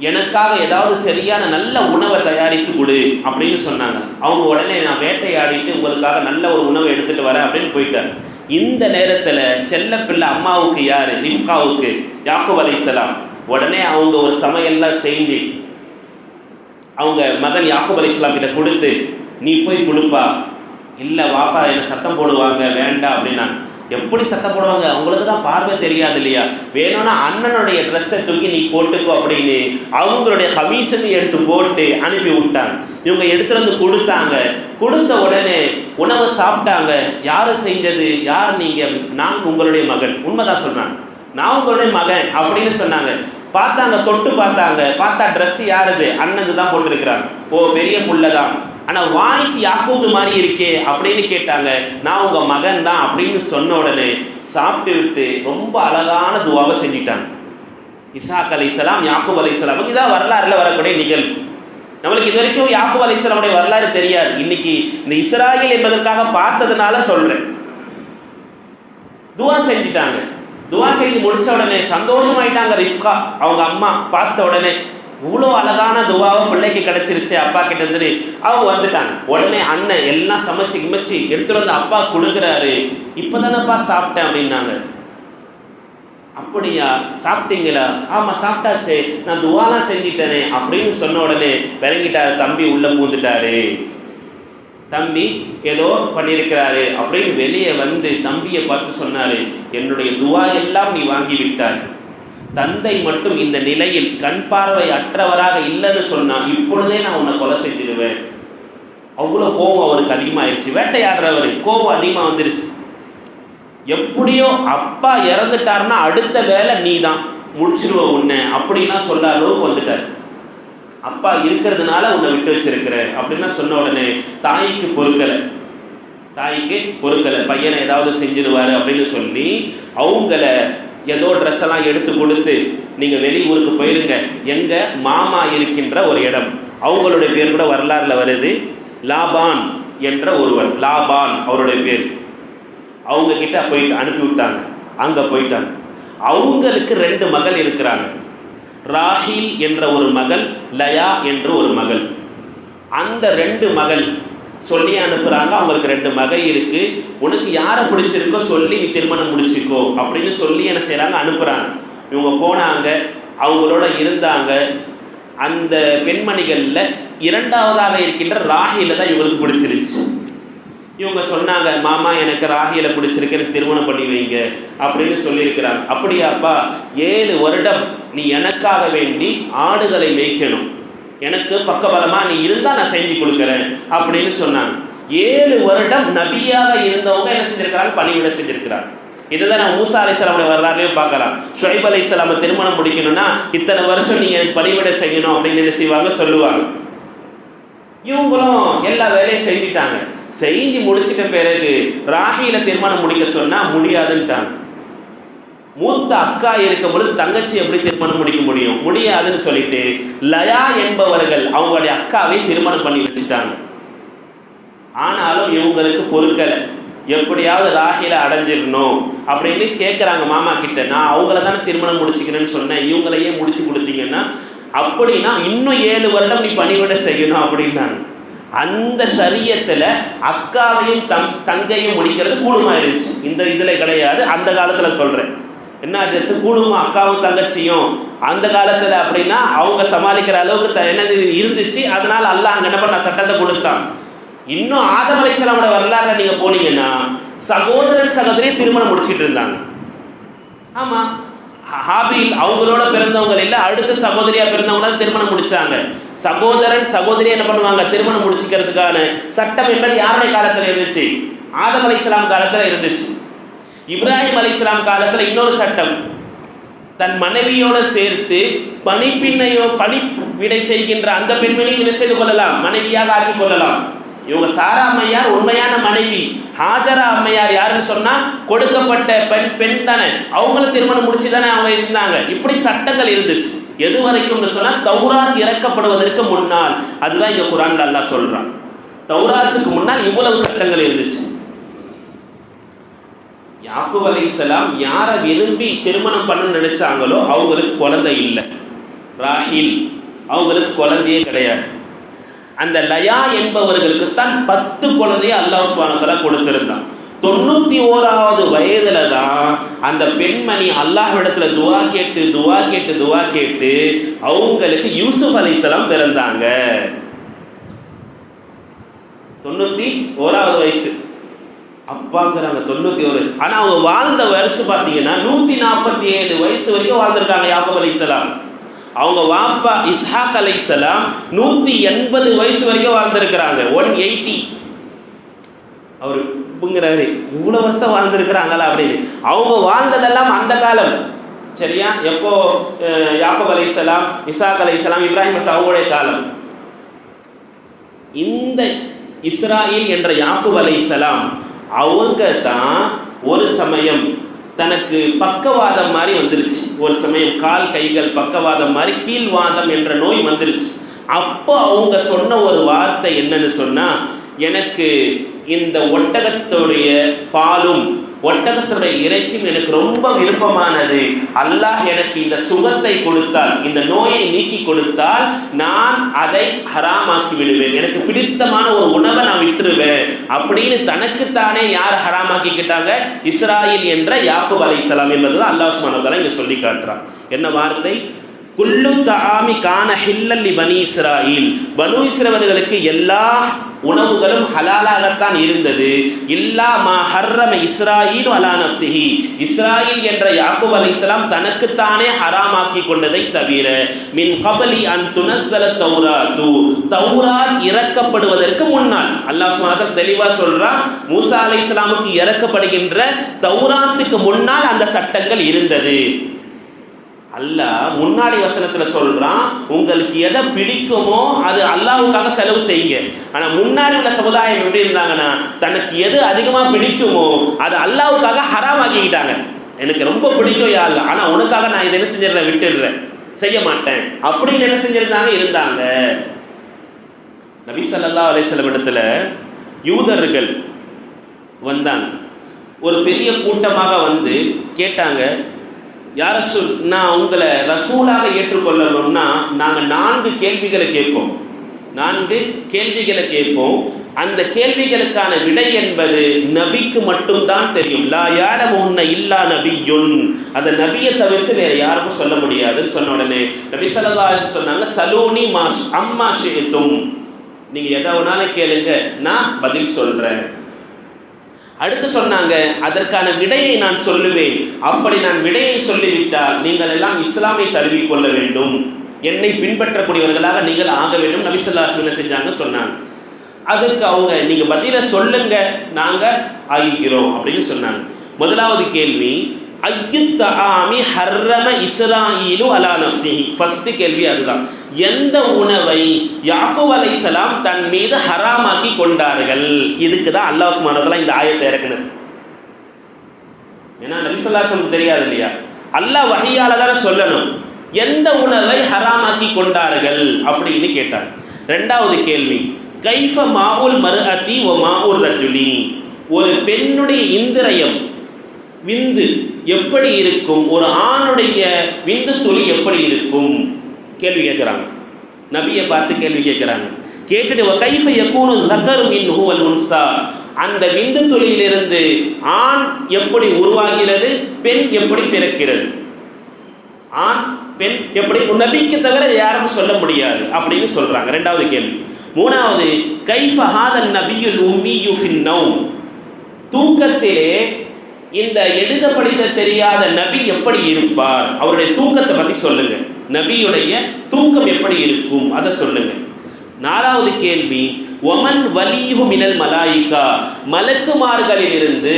எனக்காக ஏதாவது சரியான நல்ல உணவை தயாரித்து கொடு அப்படின்னு சொன்னாங்க. அவங்க உடனே நான் வேட்டையாடிட்டு உங்களுக்காக நல்ல ஒரு உணவை எடுத்துட்டு வரேன் அப்படின்னு போயிட்டார். இந்த நேரத்தில் செல்ல பிள்ளை அம்மாவுக்கு யாரு? ரிஃப்காவுக்கு யாக்கூப் அலைஹிஸ்ஸலாம். உடனே அவங்க ஒரு சமையல்லாம் செஞ்சு அவங்க மகன் யாக்கூப் அலைஹிஸ்ஸலாம் கிட்ட கொடுத்து, நீ போய் கொடுப்பா. இல்லை வாப்பா என்ன சத்தம் போடுவாங்க, வேண்டாம் அப்படின்னா. எப்படி சத்தம் போடுவாங்க? அவங்களுக்கு தான் பார்வை தெரியாது இல்லையா? வேணும்னா அண்ணனுடைய ட்ரெஸ்ஸை தூக்கி நீ போட்டுக்கோ அப்படின்னு அவங்களுடைய கமீஷனை எடுத்து போட்டு அனுப்பி விட்டாங்க. இவங்க எடுத்துட்டு வந்து கொடுத்தாங்க. கொடுத்த உடனே உணவை சாப்பிட்டாங்க. யார் செஞ்சது? யார் நீங்கள்? நான் உங்களுடைய மகன். உண்மைதான் சொன்னாங்க, நான் உங்களுடைய மகன் அப்படின்னு சொன்னாங்க. பார்த்தாங்க, தொட்டு பார்த்தா ட்ரெஸ் யாருது? அண்ணது தான் போட்டிருக்கிறாங்க. ஓ, பெரிய புள்ள தான், ஆனால் வாய்ஸ் யாக்கூப் மாதிரி இருக்கே அப்படின்னு கேட்டாங்க. நான் உங்கள் மகன் தான் அப்படின்னு சொன்ன உடனே சாப்பிட்டு விட்டு ரொம்ப அழகான துவாவை செஞ்சிட்டாங்க. இஸ்ஹாக் அலைஹிஸ்ஸலாம் யாக்கூப் அலைஹிஸ்ஸலாமுக்கு இதான் வரலாறுல வரக்கூடிய நிகழ்வு. நம்மளுக்கு இது வரைக்கும் யாக்கூப் அலைஹிஸ்ஸலாமுடைய வரலாறு தெரியாது. இன்னைக்கு இந்த இஸ்ராயில் என்பதற்காக பார்த்ததுனால சொல்றேன். துவா செஞ்சிட்டாங்க. துவா செஞ்சு முடிச்ச உடனே சந்தோஷமாயிட்டாங்க ரிஃப்கா. அவங்க அம்மா பார்த்த உடனே இவ்வளோ அழகான துவாவை பிள்ளைக்கு கிடைச்சிருச்சு அப்பா கிட்ட இருந்து அவங்க வந்துட்டாங்க. உடனே அண்ணன் எல்லாம் சமைச்சு கிமைச்சு எடுத்துட்டு வந்து அப்பா கொடுக்குறாரு. இப்போதானப்பா சாப்பிட்டேன் அப்படின்னாங்க. அப்படியா, சாப்பிட்டீங்களா? ஆமாம் சாப்பிட்டாச்சே, நான் துவாலாம் செஞ்சிட்டேனே அப்படின்னு சொன்ன உடனே விளங்கிட்டாரு. தம்பி உள்ளே பூந்துட்டாரு. தம்பி ஏதோ பண்ணியிருக்கிறாரு அப்படின்னு வெளியே வந்து தம்பியை பார்த்து சொன்னாரு, என்னுடைய துவா எல்லாம் நீ வாங்கி விட்டாய். தந்தை மட்டும் இந்த நிலையில் கண் பார்வை அற்றவராக இல்லைன்னு சொன்னா இப்பொழுதே நான் உன்னை கொலை செஞ்சிடுவேன். அவ்வளோ கோபம் அவருக்கு அதிகமாகிடுச்சு. வேட்டையாடுறவர் கோபம் அதிகமாக வந்துருச்சு. எப்படியோ அப்பா இறந்துட்டாருன்னா அடுத்த வேலை நீ தான் முடிச்சிருவ உன்னை அப்படின்னா சொல்ல அளவுக்கு வந்துட்டார். அப்பா இருக்கிறதுனால உன்னை விட்டு வச்சிருக்கிற அப்படின்னா சொன்ன உடனே தாய்க்கு பொறுக்கலை, பையனை ஏதாவது செஞ்சிருவாரு அப்படின்னு சொல்லி அவங்கள ஏதோ ட்ரெஸ் எல்லாம் எடுத்து கொடுத்து நீங்கள் வெளியூருக்கு போயிருங்க, எங்கள் மாமா இருக்கின்ற ஒரு இடம், அவங்களுடைய பேர் கூட வரலாறுல வருது, லாபான் என்ற ஒருவர், லாபான் அவருடைய பேர். அவங்க கிட்ட போயிட்டு அனுப்பி விட்டாங்க. அங்கே போயிட்டாங்க. அவங்களுக்கு 2 மகள் இருக்கிறாங்க. ராஹில் என்ற ஒரு மகள், லயா என்ற ஒரு மகள். அந்த 2 மகள் சொல்லி அனுப்புகிறாங்க. அவங்களுக்கு 2 மகள் இருக்கு, உனக்கு யாரை பிடிச்சிருக்கோ சொல்லி நீ திருமணம் முடிச்சுக்கோ அப்படின்னு சொல்லி என்ன செய்கிறாங்க, அனுப்புகிறாங்க. இவங்க போனாங்க, அவங்களோட இருந்தாங்க. அந்த பெண்மணிகளில் 2வதாக இருக்கின்ற ராஹில தான் இவங்களுக்கு பிடிச்சிருச்சு. இவங்க சொன்னாங்க, மாமா எனக்கு ராஹில பிடிச்சிருக்கு, எனக்கு திருமணம் பண்ணி வைங்க அப்படின்னு சொல்லியிருக்கிறாங்க. அப்படியாப்பா, 7 வருடம் நீ எனக்காக வேண்டி ஆடுகளை மேய்க்கணும், எனக்கு பக்கபலமாக நீ இருந்தால் நான் செஞ்சு கொடுக்குறேன் அப்படின்னு சொன்னாங்க. 7 வருடம் நபியாக இருந்தவங்க என்ன செஞ்சிருக்கிறாங்க, பணிவிட செஞ்சிருக்கிறாங்க. இதுதான் நான் மூசா அலைஹிஸ்ஸலாமுடைய வரலாறுலேயே பார்க்கலாம். ஷுஐப் அலைஹிஸ்ஸலாமை திருமணம் முடிக்கணும்னா இத்தனை வருஷம் நீங்கள் எனக்கு பணிவிட செய்யணும் அப்படின்னு என்ன செய்வாங்க, சொல்லுவாங்க. இவங்களும் எல்லா வேலையும் செஞ்சுட்டாங்க. செஞ்சு முடிச்சிட்ட பிறகு ராஹில திருமணம் முடிக்க சொன்னால் முடியாதுன்ட்டாங்க. மூத்த அக்கா இருக்கும் பொழுது தங்கச்சி எப்படி திருமணம் முடிக்க முடியும், முடியாதுன்னு சொல்லிட்டு லயா என்பவர்கள் அவங்களுடைய அக்காவை திருமணம் பண்ணி வச்சுட்டாங்க. ஆனாலும் இவங்களுக்கு பொறுக்கலை, எப்படியாவது ராஹில அடைஞ்சிடணும் அப்படின்னு கேட்குறாங்க மாமா கிட்ட. நான் அவங்கள தானே திருமணம் முடிச்சுக்கிறேன்னு சொன்னேன், இவங்களையே முடிச்சு கொடுத்தீங்கன்னா அப்படின்னா இன்னும் 7 வருடம் நீ பணிவிட செய்யணும் அப்படின்னாங்க. அந்த ஷரியத்தில் அக்காவையும் தங்கையும் முடிக்கிறது கூடுமாயிருச்சு. இந்த இதில் கிடையாது, அந்த காலத்தில் சொல்கிறேன். என்ன ஆச்சு, கூடுமா அக்காவும் தங்கச்சியும் அந்த காலத்தில் அப்படின்னா அவங்க சமாளிக்கிற அளவுக்கு என்னது இருந்துச்சு. அதனால் அல்லாஹ் அங்கே என்ன பண்ண சட்டத்தை கொடுத்தான். இன்னும் ஆதம் அலைஹிஸ்ஸலாமோட வரலாறுல நீங்கள் போனீங்கன்னா சகோதரன் சகோதரியை திருமணம் முடிச்சுட்டு இருந்தாங்க. ஆமாம், ஹாபில் அவங்களோட பிறந்தவங்க இல்லை, அடுத்த சகோதரியாக பிறந்தவங்க தான் திருமணம் முடிச்சாங்க. சகோதரன் சகோதரியை என்ன பண்ணுவாங்க, திருமணம் முடிச்சுக்கிறதுக்கான சட்டம் என்பது யாருடைய காலத்தில் இருந்துச்சு, ஆதம் அலைஹிஸ்ஸலாம் காலத்தில் இருந்துச்சு. இப்ராஹிம் அலைஹிஸ்ஸலாம் காலத்தில் இன்னொரு சட்டம், தன் மனைவியோடு சேர்த்து பணிவிடை செய்கின்ற அந்த பெண்மணியை என்ன செய்து கொள்ளலாம், மனைவியாக ஆக்கி கொள்ளலாம். இவங்க சாரா அம்மையார் உண்மையான மனைவி, ஹாஜரா அம்மையார் யாருன்னு சொன்னா கொடுக்கப்பட்ட பெண் தானே, அவங்களும் திருமணம் முடிச்சு தானே அவங்க இருந்தாங்க. இப்படி சட்டங்கள் இருந்துச்சு. எது வரைக்கும் சொன்னா தௌராத் இறக்கப்படுவதற்கு முன்னால். அதுதான் இங்க குர்ஆன்ல அல்லாஹ் சொல்றான், தௌராத்துக்கு முன்னால் இவ்வளவு சட்டங்கள் இருந்துச்சு. யாக்கூப் அலைஹிஸ்ஸலாம் யாரை விரும்பி திருமணம் பண்ண நினைச்சாங்களோ அவங்களுக்கு குழந்தை இல்லை. ராஹில் அவங்களுக்கு குழந்தையே கிடையாது. அந்த லயா என்பவர்களுக்கு தான் 10 குழந்தையை அல்லாஹ் சுப்ஹானஹு வ தஆலா கொடுத்திருந்தான். 91வது வயதுல தான் அந்த பெண்மணி அல்லாஹ்விடத்துல துவா கேட்டு அவங்களுக்கு யூசுப் அலைஹிஸ்ஸலாம் பிறந்தாங்க. 91வது வயசு அப்பாங்கிறாங்க, 91 வயசு. ஆனா அவங்க வாழ்ந்த வருஷம் பார்த்தீங்கன்னா 147 வயசு வரைக்கும் வாழ்ந்திருக்காங்க யாக்கூப் அலைஹிஸ்ஸலாம். அவங்க வாப்பா இஸ்ஹாக் அலைஹிஸ்ஸலாம் 180 வயசு வரைக்கும் வாழ்ந்திருக்கிறாங்க. 180 அவர் புங்கிறாரு, இவ்வளோ வருஷம் வாழ்ந்திருக்கிறாங்களா அப்படின்னு. அவங்க வாழ்ந்ததெல்லாம் அந்த காலம், சரியா? எப்போ யாக்கூப் அலைஹிஸ்ஸலாம், இஸ்ஹாக் அலைஹிஸ்ஸலாம், இப்ராஹிம் அவங்களுடைய காலம். இந்த இஸ்ராயில் என்ற யாக்கூப் அலைஹிஸ்ஸலாம் அவங்க தான் ஒரு சமயம் தனக்கு பக்கவாதம் மாதிரி வந்துருச்சு. ஒரு சமயம் கால் கைகள் பக்கவாதம் மாதிரி கீழ்வாதம் என்ற நோய் வந்துருச்சு. அப்போ அவங்க சொன்ன ஒரு வார்த்தை என்னன்னு சொன்னா, எனக்கு இந்த ஒட்டகத்துடைய பாலும் ஒட்டகத்துடைய இறைச்சியும் எனக்கு ரொம்ப விருப்பமானது. அல்லாஹ் எனக்கு இந்த சுகத்தை கொடுத்தால், இந்த நோயை நீக்கி கொடுத்தால் நான் அதை ஹராமாக்கி விடுவேன், எனக்கு பிடித்தமான ஒரு உணவை நான் விட்டுருவேன் அப்படின்னு தனக்குத்தானே யார் ஹராமாக்கிக்கிட்டாங்க, இஸ்ராயில் என்ற யாக்கூப் அலைஹிஸ்ஸலாம் என்பதுதான் அல்லாஹ் சுப்ஹானஹு வ தஆலா இங்கே சொல்லி காட்டுறான். என்ன வார்த்தை? குல்லு தஆமி கான ஹில்லல் லி பனி இஸ்ராயில், பனு இஸ்ரவேலர்களுக்கு எல்லா உணவுகளும் ஹலாலாகத்தான் இருந்தது. இல்லா மா ஹர்ரம இஸ்ராயில் அலா நஃப்ஸிஹி, இஸ்ராயில் என்ற யாக்கூப் அலைஹிஸ்ஸலாம் தனக்குத்தானே ஹராமாக்கி கொண்டதை தவிர, மின் கபலி அன் துனஸ்ஸல தௌராத்து, தௌராத் இறக்கப்படுவதற்கு முன்னால். அல்லாஹ் சுப்ஹானஹு வ தஆலா தெளிவா சொல்றான், மூசா அலைஹிஸ்ஸலாமுக்கு இறக்கப்படுகின்ற தௌராத்துக்கு முன்னால் அந்த சட்டங்கள் இருந்தது. அல்லாஹ் முன்னாடி வசனத்துல சொல்றான், உங்களுக்கு எதை பிடிக்குமோ அது அல்லாஹ்வுக்காக செலவு செய்யுங்க. ஆனா முன்னாடி உள்ள சமுதாயம் எப்படி இருந்தாங்கன்னா, தனக்கு எது அதிகமா பிடிக்குமோ அது அல்லாஹ்வுக்காக ஹராம் ஆக்கிக்கிட்டாங்க. எனக்கு ரொம்ப பிடிக்கும் யா அல்லாஹ், ஆனால் உனக்காக நான் இதை என்ன செஞ்சிடறேன், விட்டுடுறேன், செய்ய மாட்டேன் அப்படின்னு என்ன செஞ்சிருந்தாங்க, இருந்தாங்க. நபி ஸல்லல்லாஹு அலைஹி வஸல்லம் இடத்துல யூதர்கள் வந்தாங்க. ஒரு பெரிய கூட்டமாக வந்து கேட்டாங்க, யார் ரசூல், நான் உங்களை ரசூலாக ஏற்றுக்கொள்ளணும்னா நாங்கள் 4 கேள்விகளை கேட்போம். 4 கேள்விகளை கேட்போம். அந்த கேள்விகளுக்கான விடை என்பது நபிக்கு மட்டும்தான் தெரியும். லா யாலமுஹுன்ன இல்லா நபியுன், அந்த நபியை தவிர்த்து வேற யாருக்கும் சொல்ல முடியாதுன்னு சொன்ன உடனே நபி ஸல்லல்லாஹு அலைஹி வஸல்லம் சொன்னாங்க, சலூனி அம்மா ஷி'தும், நீங்க எதை வேணாலும் கேளுங்க, நான் பதில் சொல்றேன். அடுத்து சொன்னாங்க, அதற்கான விடையை நான் சொல்லுவேன், அப்படி நான் விடையை சொல்லிவிட்டால் நீங்கள் எல்லாம் இஸ்லாமை தழுவிக்கொள்ள வேண்டும், என்னை பின்பற்றக்கூடியவர்களாக நீங்கள் ஆக வேண்டும். நபி ஸல்லல்லாஹு அலைஹி வஸல்லம் செஞ்சாங்க, சொன்னாங்க. அதுக்கு அவங்க, நீங்க பதிலை சொல்லுங்க, நாங்க ஆகிக்கிறோம் அப்படின்னு சொன்னாங்க. முதலாவது கேள்வி, ஐயுத்தஆமி ஹர்ரம இஸ்ராயீலு அலா நஃப்ஸிஹி, ஃபர்ஸ்ட் கேள்வி அதுதான். எந்த உணவை யாக்கூப் அலைஹிஸ்ஸலாம் தன் மீது ஹராமாக்கி கொண்டார்கள்? இதுக்கு தான் அல்லாஹ் சுப்ஹானஹு வ தஆலா இந்த ஆயத்தை இறக்குனது. ஏன்னா நபி ஸல்லல்லாஹு அலைஹி வஸல்லம் தெரியாது இல்லையா, அல்லாஹ் வஹியால தான சொல்லணும். எந்த உணவை ஹராமாக்கி கொண்டார்கள் அப்படின்னு கேட்டார். ரெண்டாவது கேள்வி, கைஃப மாஉல் மர்அதி வ மாஉர் ரஜுலி, ஒரு பெண்ணுடைய இந்திரியம் விந்து எப்படி இருக்கும், ஒரு ஆணுடைய விந்து துளி எப்படி இருக்கும் கேள்வி கேட்குறாங்க. நபியை பார்த்து கேள்வி கேட்குறாங்க. கேட்டுட்டு கைஃப யகூனு ஸக்கரு மின்ஹு வல் உன்ஸா, அந்த விந்து துளியிலிருந்து ஆண் எப்படி உருவாகிறது, பெண் எப்படி பிறக்கிறது, ஆண் பெண் எப்படி, நபிக்கு தவிர யாரும் சொல்ல முடியாது அப்படின்னு சொல்றாங்க. ரெண்டாவது கேள்வி. மூணாவது, கைஃப ஹாதன் நபியுல் உம்மியு ஃபின் நௌம், தூக்கத்திலே இந்த எழுத படித்த தெரியாத நபி எப்படி இருப்பார், அவருடைய தூக்கத்தை பற்றி சொல்லுங்க, நபியுடைய தூக்கம் எப்படி இருக்கும் அதை சொல்லுங்க. நாலாவது கேள்வி, ஒமன் வலியு மினல் மலாயிகா, மலக்குமார்களிலிருந்து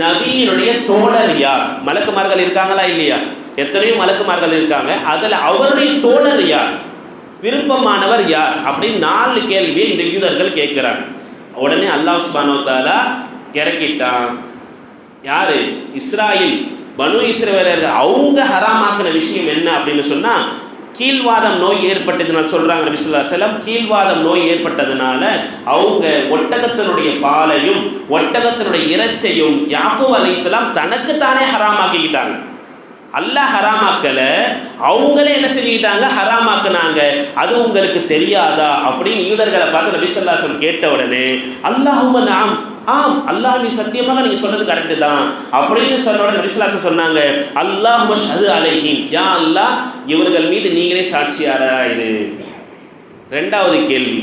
நபியினுடைய தோழர் யார்? மலக்குமார்கள் இருக்காங்களா இல்லையா? எத்தனையோ மலக்குமார்கள் இருக்காங்க, அதில் அவருடைய தோழர் யார், விருப்பமானவர் யார் அப்படின்னு 4 கேள்வியை இந்த யூதர்கள் கேட்கிறாங்க. உடனே அல்லாஹ் சுப்ஹானஹு வ தஆலா இறக்கிட்டான். யாரு? இஸ்ராயில், பனு இஸ்ரவேலர்கள் அவங்க ஹராமாக்கின விஷயம் என்ன அப்படின்னு சொன்னா, கீழ்வாதம் நோய் ஏற்பட்டதுனால சொல்றாங்க நபி ஸல்லல்லாஹு அலைஹி வஸல்லம், கீழ்வாதம் நோய் ஏற்பட்டதுனால அவங்க ஒட்டகத்தினுடைய பாலையும் ஒட்டகத்தினுடைய இறைச்சையும் யாக்கூப் அலைஹிஸ்ஸலாம் தனக்குத்தானே ஹராமாக்கிக்கிட்டாங்க. அல்லாஹ் ஹராமாக்கல, அவங்களே என்ன செஞ்சுக்கிட்டாங்க, ஹராமாக்குனாங்க. அது உங்களுக்கு தெரியாதா அப்படின்னு யூதர்களை பார்த்து நபி ஸல்லல்லாஹு அலைஹி வஸல்லம் கேட்ட உடனே, அல்லாஹும்ம நஅம், ஆம் அல்லாஹ் நீ சத்தியமாக நீங்க சொன்னது கரெக்டு தான் அப்படின்னு சொன்ன உடனே நபி ஸல்லல்லாஹு அலைஹி வஸல்லம் சொன்னாங்க, அல்லாஹும்ம ஷஹது அலைஹிம், யா அல்லாஹ் இவர்கள் மீது நீங்களே சாட்சியாரா இரு. ரெண்டாவது கேள்வி,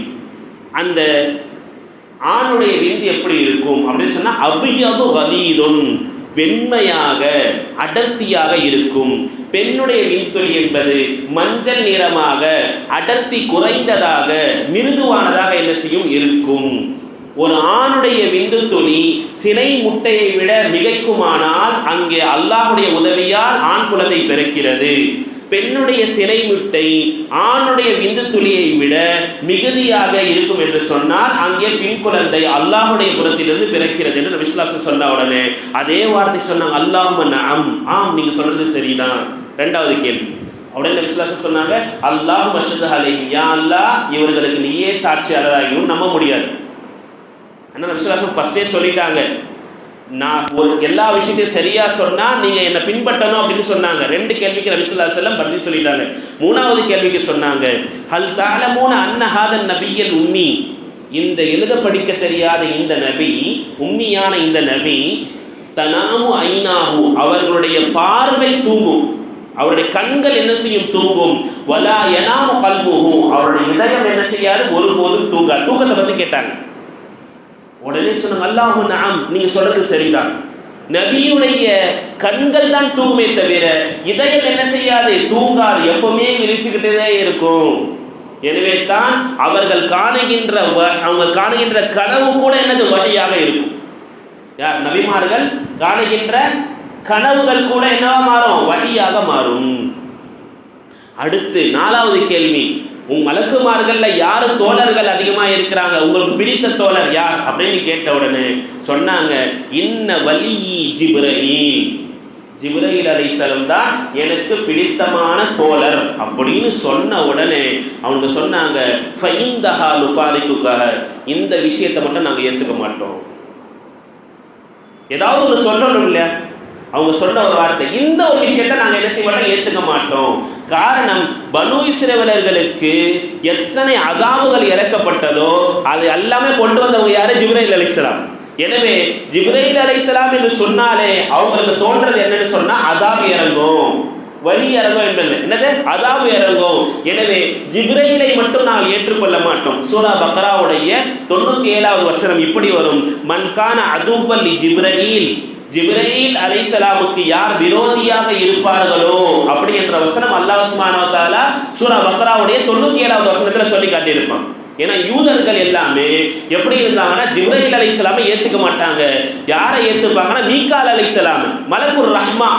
அந்த ஆணுடைய விந்து எப்படி இருக்கும் அப்படின்னு சொன்னா, அபியது கலீதுன், வெண்மையாக அடர்த்தியாக இருக்கும். பெண்ணுடைய விண்துளி என்பது மஞ்சள் நிறமாக அடர்த்தி குறைந்ததாக மிருதுவானதாக என்ன செய்யும், இருக்கும். ஒரு ஆணுடைய விந்து துளி சினை முட்டையை விட மிகைக்குமானால் அங்கே அல்லாஹ்வுடைய உதவியால் ஆண் குழந்தை பிறக்கிறது. பெண்ணுடைய சினை முட்டை ஆணுடைய விந்து துளியை விட மிகுதியாக இருக்கும் என்று சொன்னால் அங்கே பெண் குழந்தை அல்லாஹ்வுடைய புறத்திலிருந்து பிறக்கிறது என்று நபி ஸல்லல்லாஹு அலைஹி வஸல்லம் சொன்ன உடனே அதே வார்த்தை சொன்னாங்க, அல்லாஹும்ம நஅம், ஆம் நீங்க சொல்றது சரிதான். ரெண்டாவது கேள்வி. உடனே நபி ஸல்லல்லாஹு அலைஹி வஸல்லம் சொன்னாங்க, அல்லாஹும்ம ஷஹது அலைஹிம், யா அல்லாஹ் இவர்களுக்கு நீயே சாட்சியாளராகியும் நம்ப முடியாது. ஆனால் நபி ஸல்லல்லாஹு அலைஹி வஸல்லம் ஃபர்ஸ்டே சொல்லிட்டாங்க, நான் ஒரு எல்லா விஷயத்தையும் சரியா சொன்னா நீங்க என்னை பின்பற்றணும் அப்படின்னு சொன்னாங்க. 2 கேள்விக்கு நபி ஸல்லல்லாஹு அலைஹி வஸல்லம் பதில் சொல்லிட்டாங்க. மூணாவது கேள்விக்கு சொன்னாங்க, ஹல் தஅலமூன அன்ன ஹாதன் நபியல் உம்மி, இந்த எழுத படிக்க தெரியாத இந்த நபி, உம்மியான இந்த நபி, தனாமு ஐனாஹு, அவர்களுடைய பார்வை தூங்கும், அவருடைய கண்கள் என்ன செய்யும், தூங்கும். வலா யனாமு கல்புஹு, அவருடைய இதயம் என்ன செய்யாது, ஒருபோதும் தூங்காது. தூக்கத்தை பத்தி கேட்டாங்க. உடனே சொன்னாங்க, அல்லாஹு நஅம், நீங்க சொல்றது சரிதான், நபியுடைய கண்கள் தான் தூங்குமே தவிர இதயம் என்ன செய்யாது, தூங்காது, எப்பவுமே விழிச்சுக்கிட்டே இருக்கும். எனவே தான் அவர்கள் காணுகின்ற அவங்க காணுகின்ற கனவு கூட என்னது, வகையாக இருக்கும். யார்? நபிமார்கள் காணுகின்ற கனவுகள் கூட என்னவா மாறும், வகையாக மாறும். அடுத்து 4வது கேள்வி, உங்க மலக்குமார்கள்ல யாரு தோழர்கள் அதிகமா இருக்கிறாங்க, உங்களுக்கு பிடித்த தோழர் யார் அப்படின்னு கேட்ட உடனே சொன்னாங்க, இன்ன வலியி ஜிப்ரீல், ஜிப்ரீல் அலைஹிஸ்ஸலாம் தான் எனக்கு பிடித்தமான தோழர் அப்படின்னு சொன்ன உடனே அவங்க சொன்னாங்க, ஃபைந்தஹா நுஃபாரிகுக, இந்த விஷயத்தை மட்டும் நாங்கள் ஏற்றுக்க மாட்டோம். ஏதாவது ஒன்று சொல்லணும் இல்லையா? அவங்க சொன்ன ஒரு வார்த்தை, இந்த ஒரு விஷயத்தை நாங்கள் என்ன செய்ய மாட்டோம், ஏற்றுக்க மாட்டோம். காரணம், பனு இஸ்ரவேலர்களுக்கு எத்தனை அதாபுகள் இறக்கப்பட்டதோ அது எல்லாமே கொண்டு வந்தவங்க யாரு? ஜிப்ரீல் அலைஹிஸ்ஸலாம். எனவே ஜிப்ரீல் அலைஹிஸ்ஸலாம் என்று சொன்னாலே அவங்களுக்கு தோன்றது என்னன்னு சொன்னா அதாபு இறங்கும், வழி இறங்கும் என்பது. என்னது? அதாபு இறங்கும். எனவே ஜிப்ரீலை மட்டும் நாங்கள் ஏற்றுக்கொள்ள மாட்டோம். சூரா பக்ராவுடைய 97வது வசனம் இப்படி வரும், மன்கான அதுவல் ஜிப்ரீல், ஜிப்ரீல் அலைஹிஸ்ஸலாமுக்கு யார் விரோதியாக இருப்பார்களோ அப்படி என்ற வசனம் அல்லாஹ் சுப்ஹானஹு வ தஆலா சூரா பக்ராவுடைய 97வது வசனத்தில் சொல்லி காட்டியிருப்பான். ஏன்னா யூதர்கள் எல்லாமே எப்படி இருந்தாங்கன்னா ஜிப்ரீல் அலைஹிஸ்ஸலாமை ஏற்றுக்க மாட்டாங்க. யாரை ஏற்றுப்பாங்கன்னா மீகால் அலைஹிஸ்ஸலாம், மலக்குர் ரஹ்மா.